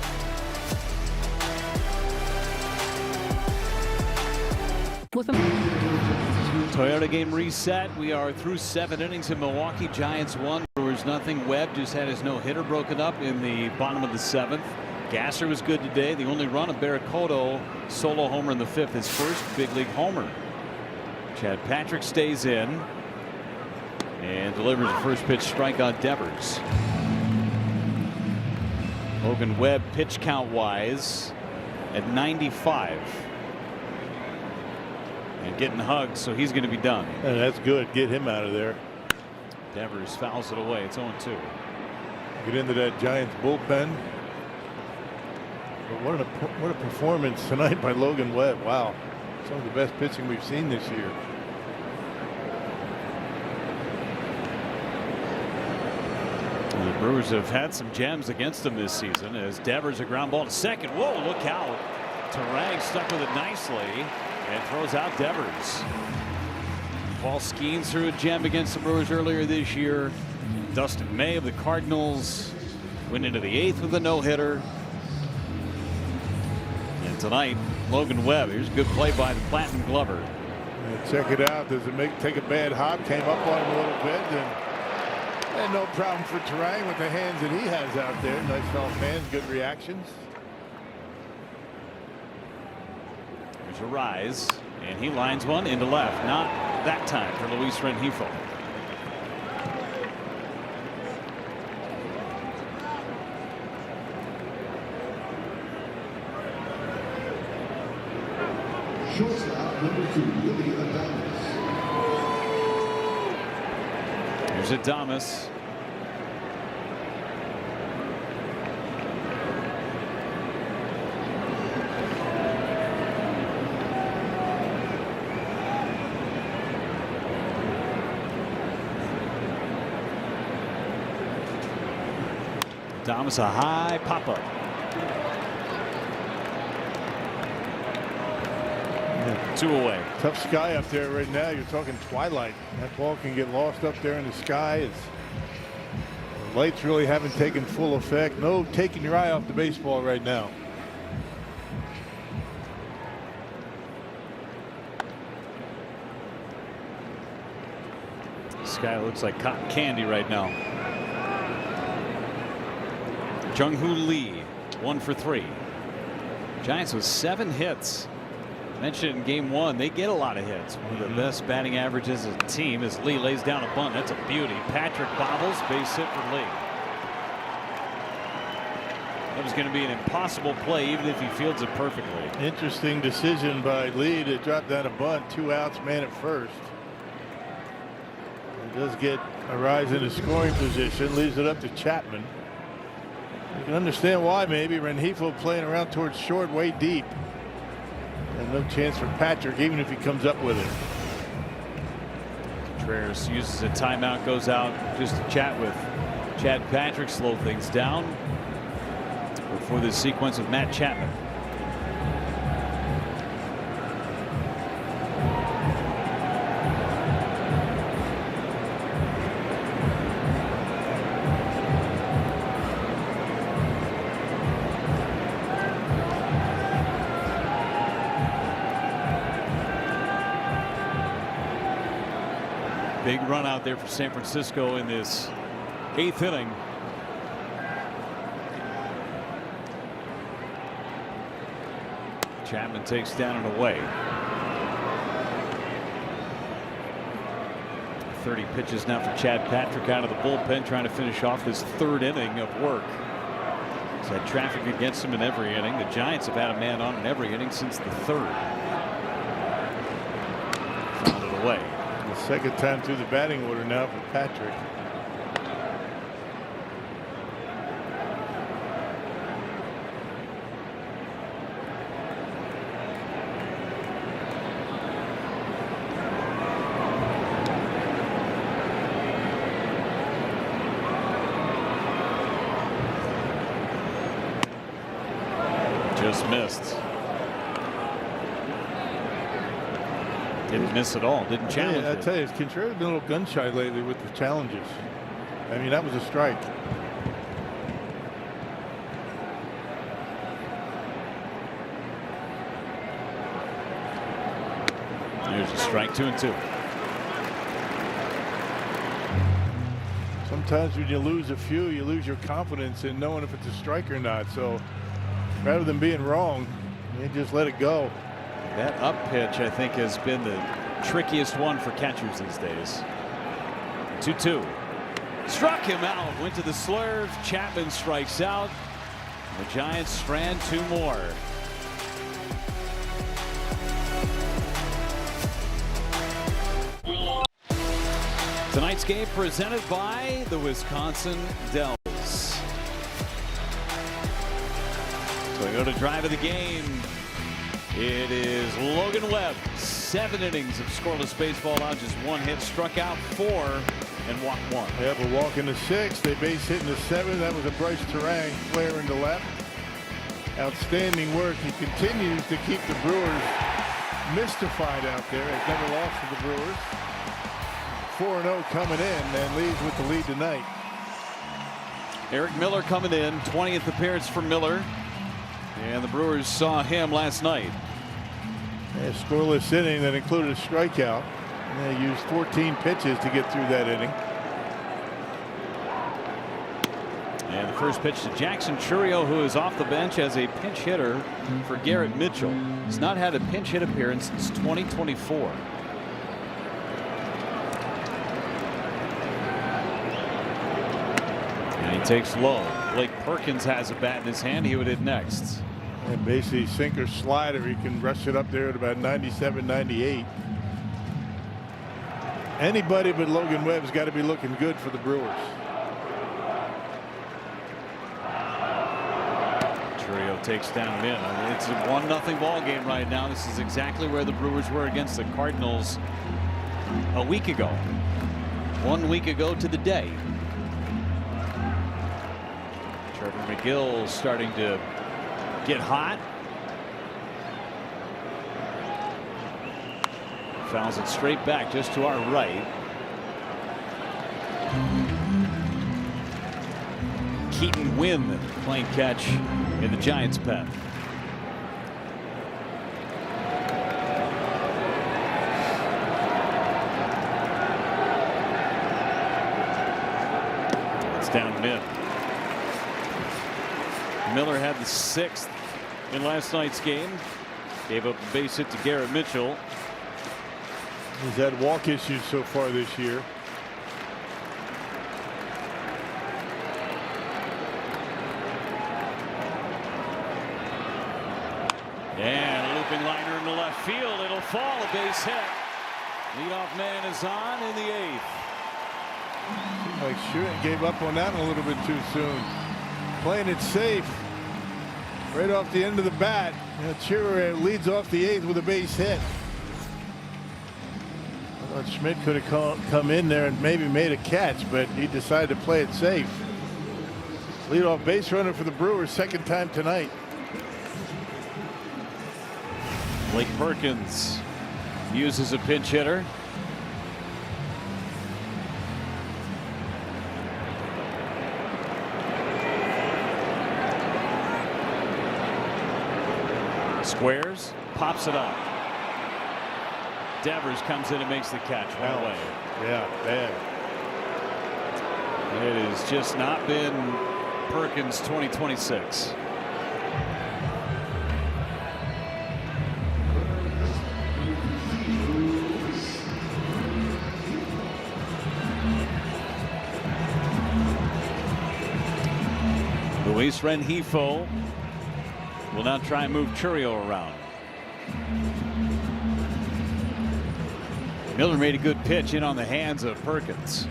Toyota game reset. We are through 7 innings in Milwaukee. Giants 1, Brewers nothing. Webb just had his no-hitter broken up in the bottom of the 7th. Gasser was good today. The only run of Barracoto, solo homer in the 5th, his first big league homer. Chad Patrick stays in and delivers the first pitch strike on Devers. Logan Webb pitch count wise at 95 and getting hugged, so he's going to be done. And that's good. Get him out of there. Devers fouls it away. It's 0-2. Get into that Giants bullpen. But what a performance tonight by Logan Webb. Wow. Some of the best pitching we've seen this year. The Brewers have had some gems against them this season as Devers a ground ball to second. Whoa, look out. Terang stuck with it nicely and throws out Devers. Paul Skeens threw a gem against the Brewers earlier this year. Dustin May of the Cardinals went into the 8th with a no-hitter. And tonight, Logan Webb. Here's a good play by the Platinum Glover. And check it out. Does it take a bad hop? Came up on him a little bit. And no problem for Terang with the hands that he has out there. Nice off hands. Good reactions. There's a rise. And he lines one into left. Not that time for Luis Rengifo. Shortstop number 2, Willie Adames. Here's Adames. Adames a high pop-up. Two away. Tough sky up there right now. You're talking twilight. That ball can get lost up there in the sky. The lights really haven't taken full effect. No taking your eye off the baseball right now. The sky looks like cotton candy right now. Jung-Hoo Lee, 1 for 3. Giants with 7 hits. Mentioned in game 1, they get a lot of hits. One of the best batting averages as a team as Lee lays down a bunt. That's a beauty. Patrick bobbles, base hit for Lee. That was going to be an impossible play even if he fields it perfectly. Interesting decision by Lee to drop down a bunt. 2 outs, man at first. He does get a rise into scoring position, leaves it up to Chapman. You can understand why maybe. Rengifo playing around towards short, way deep. And no chance for Patrick, even if he comes up with it. Contreras uses a timeout, goes out just to chat with Chad Patrick, slow things down before this sequence of Matt Chapman. Big run out there for San Francisco in this 8th inning. Chapman takes down and away. 30 pitches now for Chad Patrick out of the bullpen, trying to finish off this 3rd inning of work. He's had traffic against him in every inning. The Giants have had a man on in every inning since the 3rd. Found it away. The 2nd time through the batting order now for Patrick. Just missed. Didn't miss at all. Didn't challenge. I tell you, Contreras been a little gun shy lately with the challenges. I mean, that was a strike. Here's a strike, 2-2. Sometimes when you lose a few, you lose your confidence in knowing if it's a strike or not. So rather than being wrong, you just let it go. That up pitch, I think, has been the trickiest one for catchers these days. 2-2. Struck him out. Went to the slurve. Chapman strikes out. The Giants strand 2 more. Tonight's game presented by the Wisconsin Dells. Toyota drive of the game. It is Logan Webb. 7 innings of scoreless baseball now, just 1 hit, struck out 4 and walked 1. They have a walk in the 6th. They base hit in the 7th. That was a Bryce Terang flare into left. Outstanding work. He continues to keep the Brewers mystified out there. Has never lost to the Brewers. 4-0 coming in and leaves with the lead tonight. Eric Miller coming in, 20th appearance for Miller. And the Brewers saw him last night. A scoreless inning that included a strikeout. And they used 14 pitches to get through that inning. And the first pitch to Jackson Chourio, who is off the bench as a pinch hitter for Garrett Mitchell. He's not had a pinch hit appearance since 2024. And he takes low. Blake Perkins has a bat in his hand. He would hit next. And basically sinker slider. He can rush it up there at about 97, 98. Anybody but Logan Webb's got to be looking good for the Brewers. Chourio takes down Min. It's a 1-0 ball game right now. This is exactly where the Brewers were against the Cardinals a week ago. 1 week ago to the day. Trevor McGill starting to get hot. Fouls it straight back just to our right. Keaton Wynn playing catch in the Giants' pen. It's down mid. Miller had the 6th in last night's game. Gave up a base hit to Garrett Mitchell. He's had walk issues so far this year. And a looping liner in the left field. It'll fall. A base hit. Leadoff man is on in the 8th. Seemed like Schuett gave up on that a little bit too soon. Playing it safe. Right off the end of the bat. Chourio leads off the 8th with a base hit. I thought Schmidt could have come in there and maybe made a catch, but he decided to play it safe. Leadoff base runner for the Brewers, 2nd time tonight. Blake Perkins uses a pinch hitter. Squares, pops it up. Devers comes in and makes the catch. One away. Yeah, bad. It has just not been Perkins 2026. Luis Rengifo will now try and move Chourio around. Miller made a good pitch in on the hands of Perkins.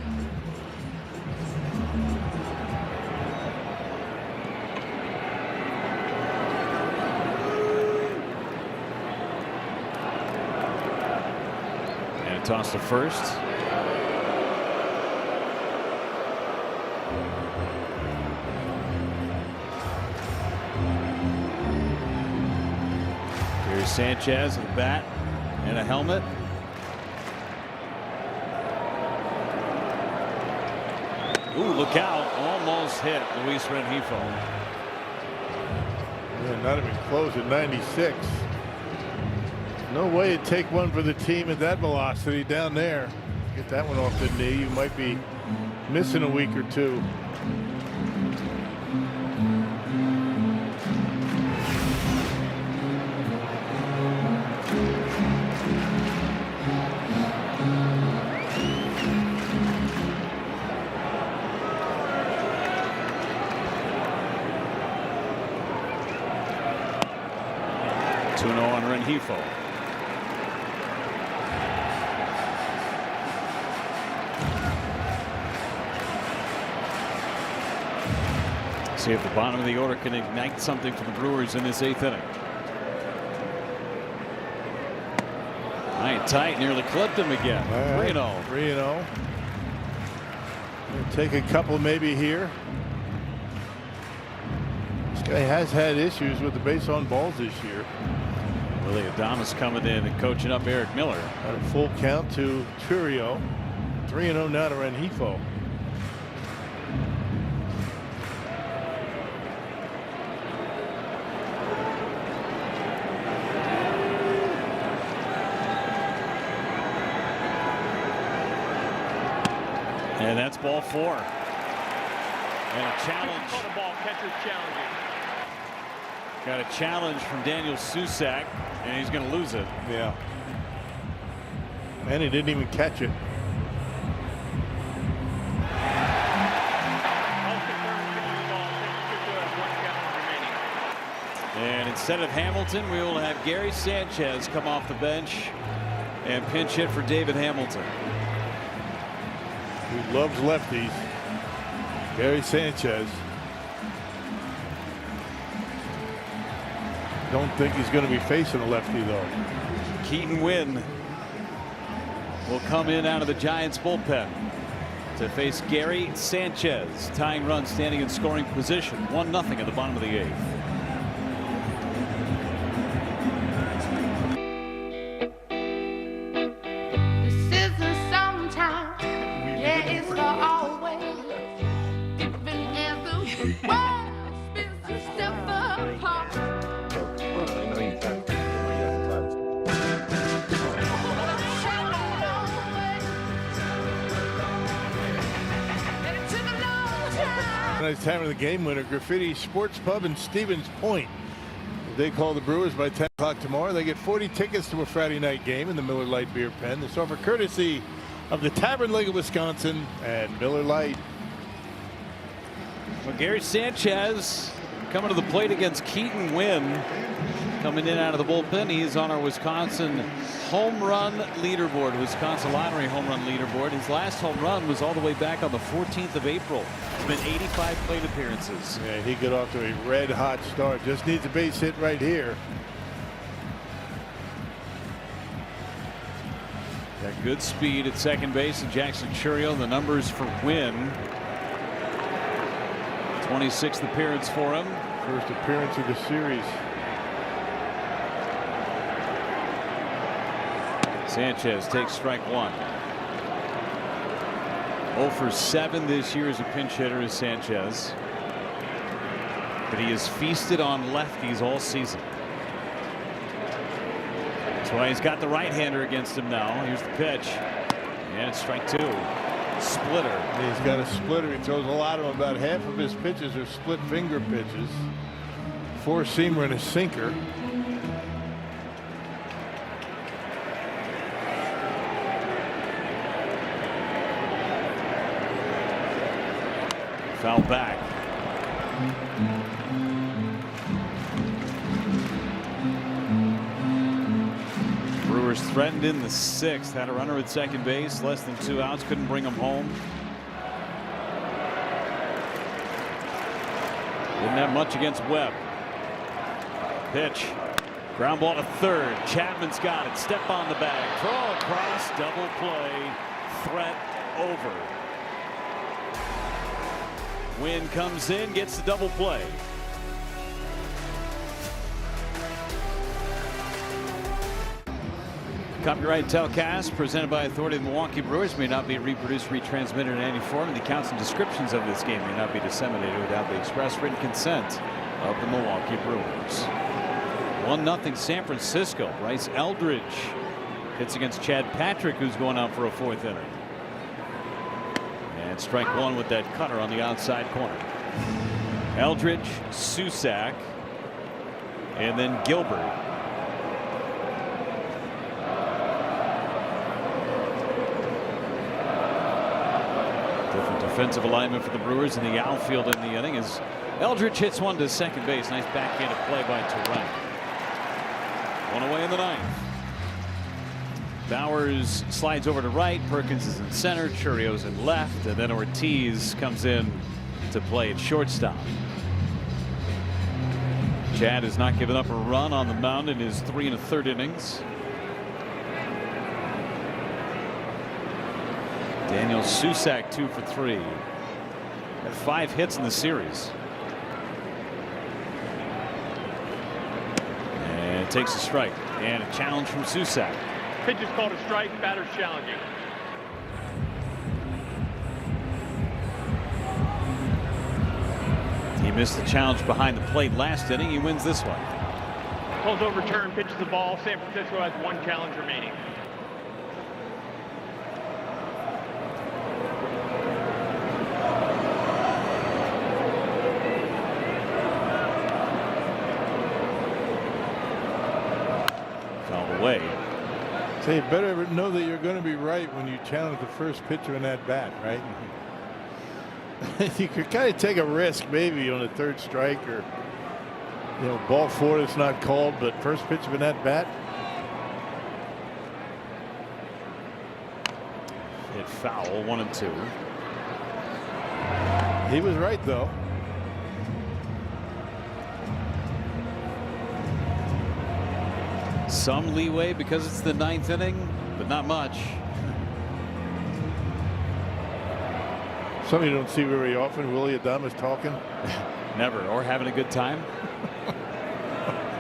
And a toss to first. Here's Sanchez with a bat and a helmet. Ooh, look out. Almost hit Luis Rengifo. Yeah, not even close at 96. No way to take one for the team at that velocity down there. Get that one off the knee. You might be missing a week or two. Rengifo. See if the bottom of the order can ignite something for the Brewers in this 8th inning. High and tight, nearly clipped him again. 3-0. 3-0. Take a couple maybe here. This guy has had issues with the base on balls this year. Willie Adames coming in and coaching up Eric Miller. Got a full count to Chourio. 3-0 now to Rengifo. And that's ball 4. And a challenge. Caught a ball, catcher's challenging. Got a challenge from Daniel Susac, and he's going to lose it. Yeah. And he didn't even catch it. And instead of Hamilton, we will have Gary Sanchez come off the bench and pinch hit for David Hamilton. He loves lefties. Gary Sanchez. Don't think he's going to be facing a lefty, though. Keaton Wynn will come in out of the Giants bullpen to face Gary Sanchez. Tying run, standing in scoring position. 1-0 at the bottom of the 8th. Tonight's time of the game winner, Graffiti Sports Pub in Stevens Point. They call the Brewers by 10 o'clock tomorrow. They get 40 tickets to a Friday night game in the Miller Lite Beer Pen. This offer courtesy of the Tavern League of Wisconsin and Miller Lite. Well, Gary Sanchez coming to the plate against Keaton Wynn. Coming in out of the bullpen. He's on our Wisconsin home run leaderboard, Wisconsin Lottery home run leaderboard. His last home run was all the way back on the 14th of April. It's been 85 plate appearances. Yeah, he got off to a red hot start. Just needs a base hit right here. Got good speed at second base, and Jackson Chourio. The numbers for Wynn. 26th appearance for him. First appearance of the series. Sanchez takes strike 1. 0 for 7 this year as a pinch hitter is Sanchez. But he has feasted on lefties all season. That's why he's got the right-hander against him now. Here's the pitch. And it's strike 2. Splitter. He's got a splitter. He throws a lot of them. About half of his pitches are split finger pitches. 4-seamer and a sinker. Foul back. Brewers threatened in the 6th. Had a runner at second base. Less than 2 outs. Couldn't bring him home. Didn't have much against Webb. Pitch. Ground ball to third. Chapman's got it. Step on the bag. Throw across. Double play. Threat over. Wynn comes in, gets the double play. Copyright telecast presented by authority of the Milwaukee Brewers may not be reproduced, retransmitted in any form. And the accounts and descriptions of this game may not be disseminated without the express written consent of the Milwaukee Brewers. 1-0 San Francisco. Bryce Eldridge hits against Chad Patrick, who's going out for a 4th inning. And strike 1 with that cutter on the outside corner. Eldridge, Susac, and then Gilbert. Different defensive alignment for the Brewers in the outfield in the inning as Eldridge hits one to second base. Nice backhanded play by Terrell. One away in the 9th. Bowers slides over to right. Perkins is in center. Churio's in left. And then Ortiz comes in to play at shortstop. Chad has not given up a run on the mound in his 3 1/3 innings. Daniel Susac 2 for 3. Had 5 hits in the series. And takes a strike. And a challenge from Susac. Pitch is called a strike. Batter's challenging. He missed the challenge behind the plate last inning. He wins this one. Calls overturned. Pitches the ball. San Francisco has 1 challenge remaining. So you better know that you're going to be right when you challenge the first pitcher in that bat, right? You could kind of take a risk maybe on the third strike, or ball 4 that's not called, but first pitcher in that bat. Hit foul, 1-2. He was right though. Some leeway because it's the 9th inning, but not much. Something you don't see very often. Willie Adames talking. Never, or having a good time.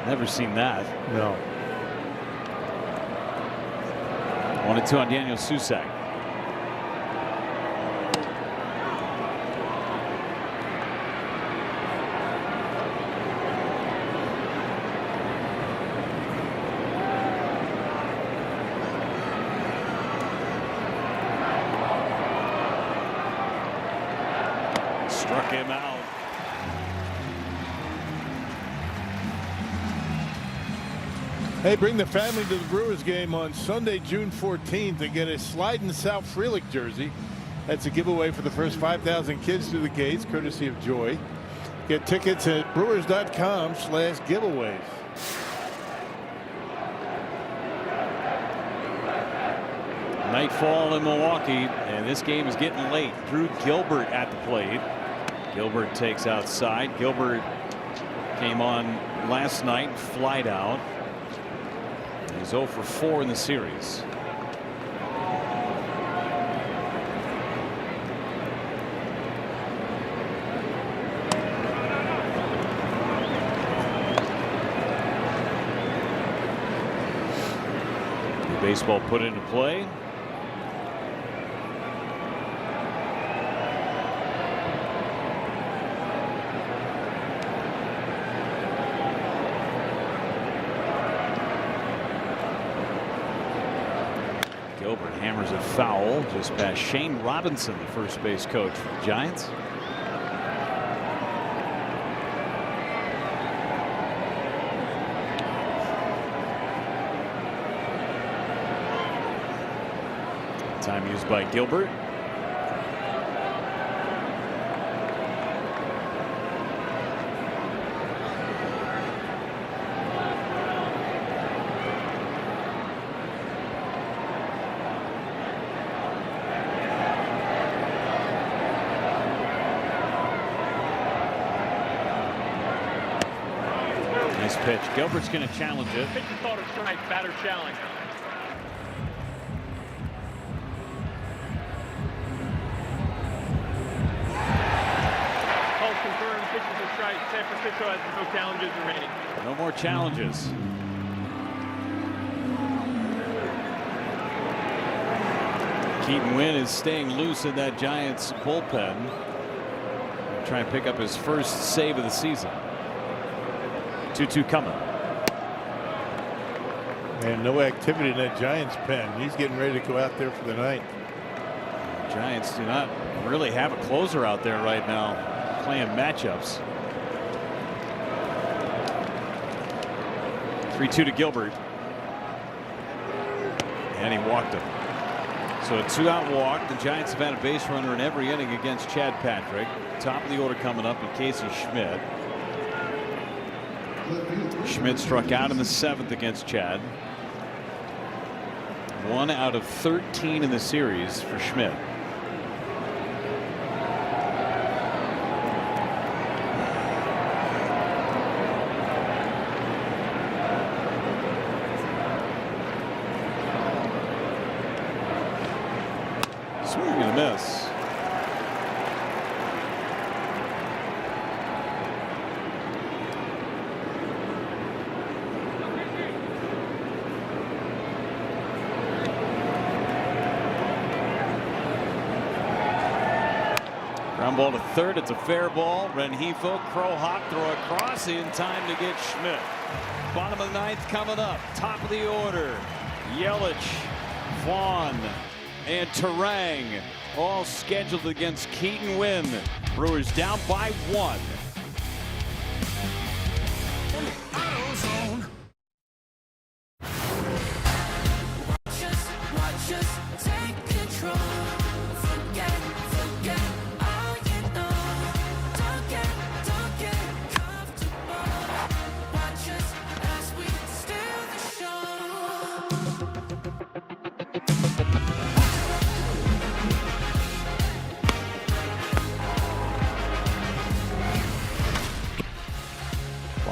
Never seen that. No. 1-2 on Daniel Susac. Struck him out. Hey, bring the family to the Brewers game on Sunday, June 14th, and get a Slidin' South Frelick jersey. That's a giveaway for the first 5,000 kids through the gates, courtesy of Joy. Get tickets at brewers.com/giveaways. Nightfall in Milwaukee, and this game is getting late. Drew Gilbert at the plate. Gilbert takes outside. Gilbert came on last night, flied out. He's 0 for 4 in the series. The baseball put into play. Gilbert hammers it foul just past Shane Robinson, the first base coach for the Giants. Time used by Gilbert. Nice pitch. Gilbert's going to challenge it. Pitch is called a strike, batter challenge. Call confirmed. Pitch is a strike. San Francisco has no challenges remaining. No more challenges. Keaton Winn is staying loose in that Giants bullpen. Try and pick up his first save of the season. 2-2 coming. And no activity in that Giants pen. He's getting ready to go out there for the night. Giants do not really have a closer out there right now, playing matchups. 3-2 to Gilbert. And he walked him. So a 2-out walk. The Giants have had a base runner in every inning against Chad Patrick. Top of the order coming up in Casey Schmidt. Schmidt struck out in the 7th against Chad. 1 out of 13 in the series for Schmidt. Swing and a miss. Ground ball to third. It's a fair ball. Rengifo, Crow hop, throw across in time to get Schmidt. Bottom of the 9th coming up. Top of the order. Yelich, Vaughn, and Terang all scheduled against Keaton Winn. Brewers down by 1.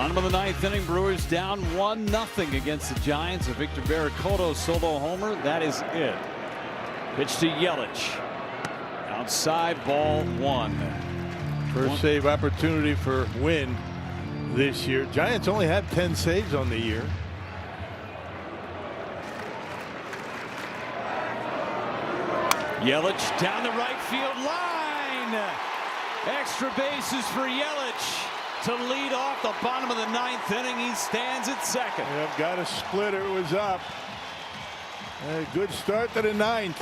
Bottom of the ninth inning, Brewers down 1-0 against the Giants. A Victor Barracoto solo homer. That is it. Pitch to Yelich. Outside, ball 1. First save opportunity for Wynn this year. Giants only have 10 saves on the year. Yelich down the right field line. Extra bases for Yelich to lead off the bottom of the ninth inning. He stands at second. Yep, got a splitter. It was up. A good start to the ninth.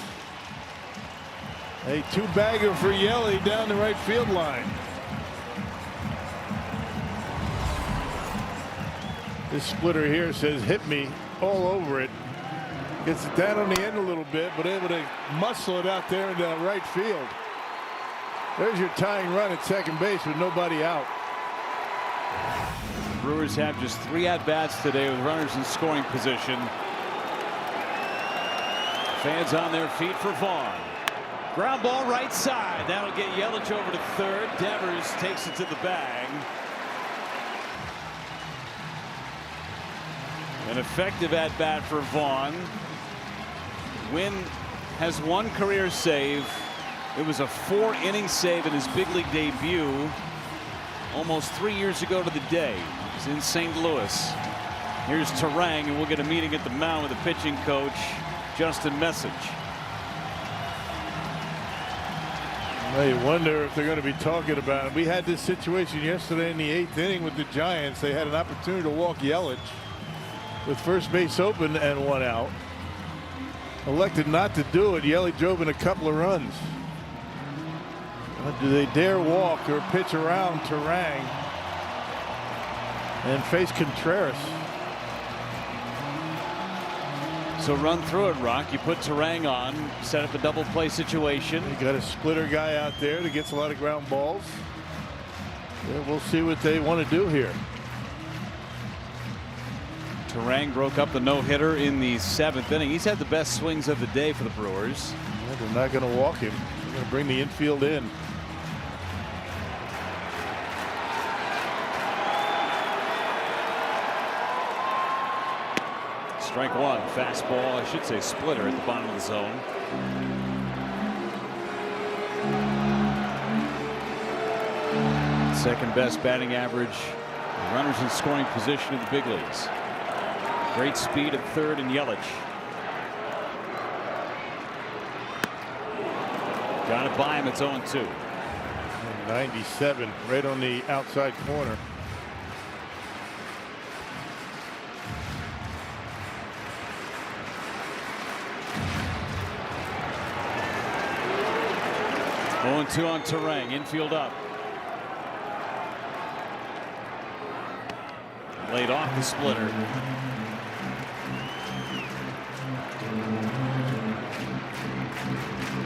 A two-bagger for Yelly down the right field line. This splitter here says hit me all over it. Gets it down on the end a little bit, but able to muscle it out there into right field. There's your tying run at second base with nobody out. Brewers have just 3 at-bats today with runners in scoring position. Fans on their feet for Vaughn. Ground ball right side. That'll get Yelich over to third. Devers takes it to the bag. An effective at-bat for Vaughn. Wynn has 1 career save. It was a 4-inning save in his big league debut almost 3 years ago to the day. It was in St. Louis. Here's Terang, and we'll get a meeting at the mound with the pitching coach, Justin Message. Well, you wonder if they're going to be talking about it. We had this situation yesterday in the 8th inning with the Giants. They had an opportunity to walk Yelich with first base open and 1 out. Elected not to do it. Yelich drove in a couple of runs. Do they dare walk or pitch around Terang and face Contreras? So run through it, Rock. You put Terang on, set up a double play situation. You got a splitter guy out there that gets a lot of ground balls. Yeah, we'll see what they want to do here. Terang broke up the no-hitter in the 7th inning. He's had the best swings of the day for the Brewers. Yeah, they're not going to walk him. They're going to bring the infield in. Strike 1, fastball, I should say splitter at the bottom of the zone. Second best batting average. Runners in scoring position in the big leagues. Great speed at third and Yelich. Got it by him. It's 0-2. 97 right on the outside corner. Oh, 2 on Terang. Infield up. Laid off the splitter.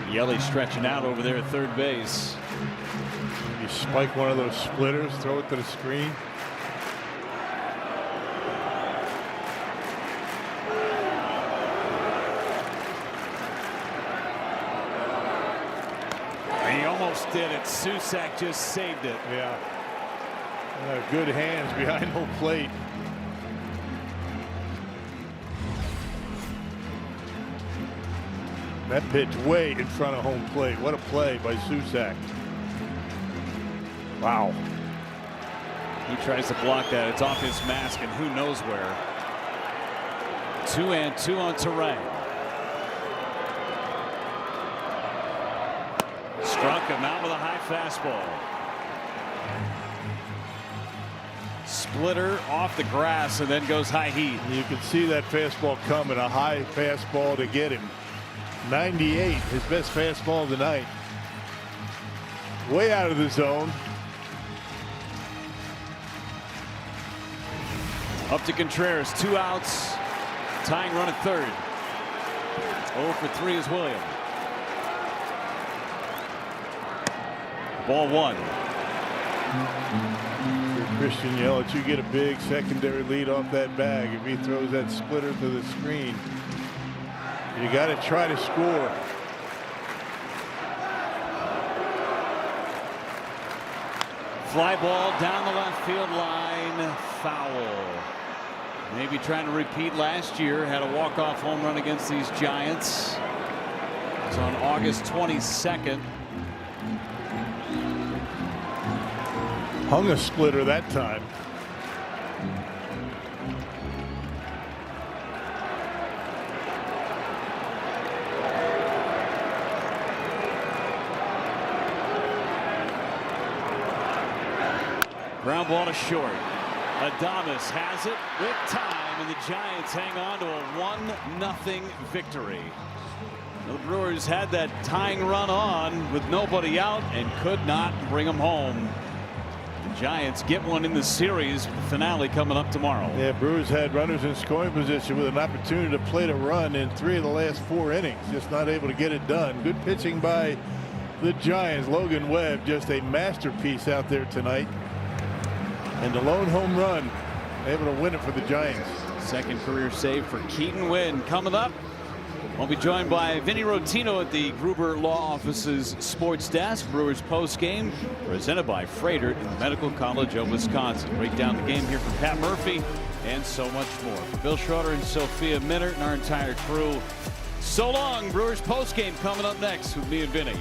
Yelich stretching out over there at third base. You spike one of those splitters, throw it to the screen. He almost did it. Susak just saved it. Yeah. Good hands behind home plate. That pitch way in front of home plate. What a play by Susak. Wow. He tries to block that. It's off his mask and who knows where. 2-2 on Terang. Struck him out with a high fastball. Splitter off the grass and then goes high heat. You can see that fastball coming, a high fastball to get him. 98, his best fastball of the night. Way out of the zone. Up to Contreras, 2 outs. Tying run at third. 0 for 3 is William. Ball 1. Christian Yelich, you get a big secondary lead off that bag. If he throws that splitter to the screen, you got to try to score. Fly ball down the left field line. foul. Maybe trying to repeat last year. Had a walk-off home run against these Giants. It's on August 22nd. Hung a splitter that time. Ground ball to short. Adames has it with time, and the Giants hang on to a 1-0 victory. The Brewers had that tying run on with nobody out and could not bring them home. The Giants get one in the series, with the finale coming up tomorrow. Yeah, Brewers had runners in scoring position with an opportunity to plate a run in 3 of the last 4 innings. Just not able to get it done. Good pitching by the Giants. Logan Webb, just a masterpiece out there tonight. And the lone home run, able to win it for the Giants. Second career save for Keaton Winn. Coming up, we'll be joined by Vinny Rotino at the Gruber Law Office's sports desk. Brewers post game presented by Freighter in the Medical College of Wisconsin. Break down the game here from Pat Murphy and so much more. For Bill Schroeder and Sophia Minert and our entire crew, so long. Brewers post game coming up next with me and Vinny.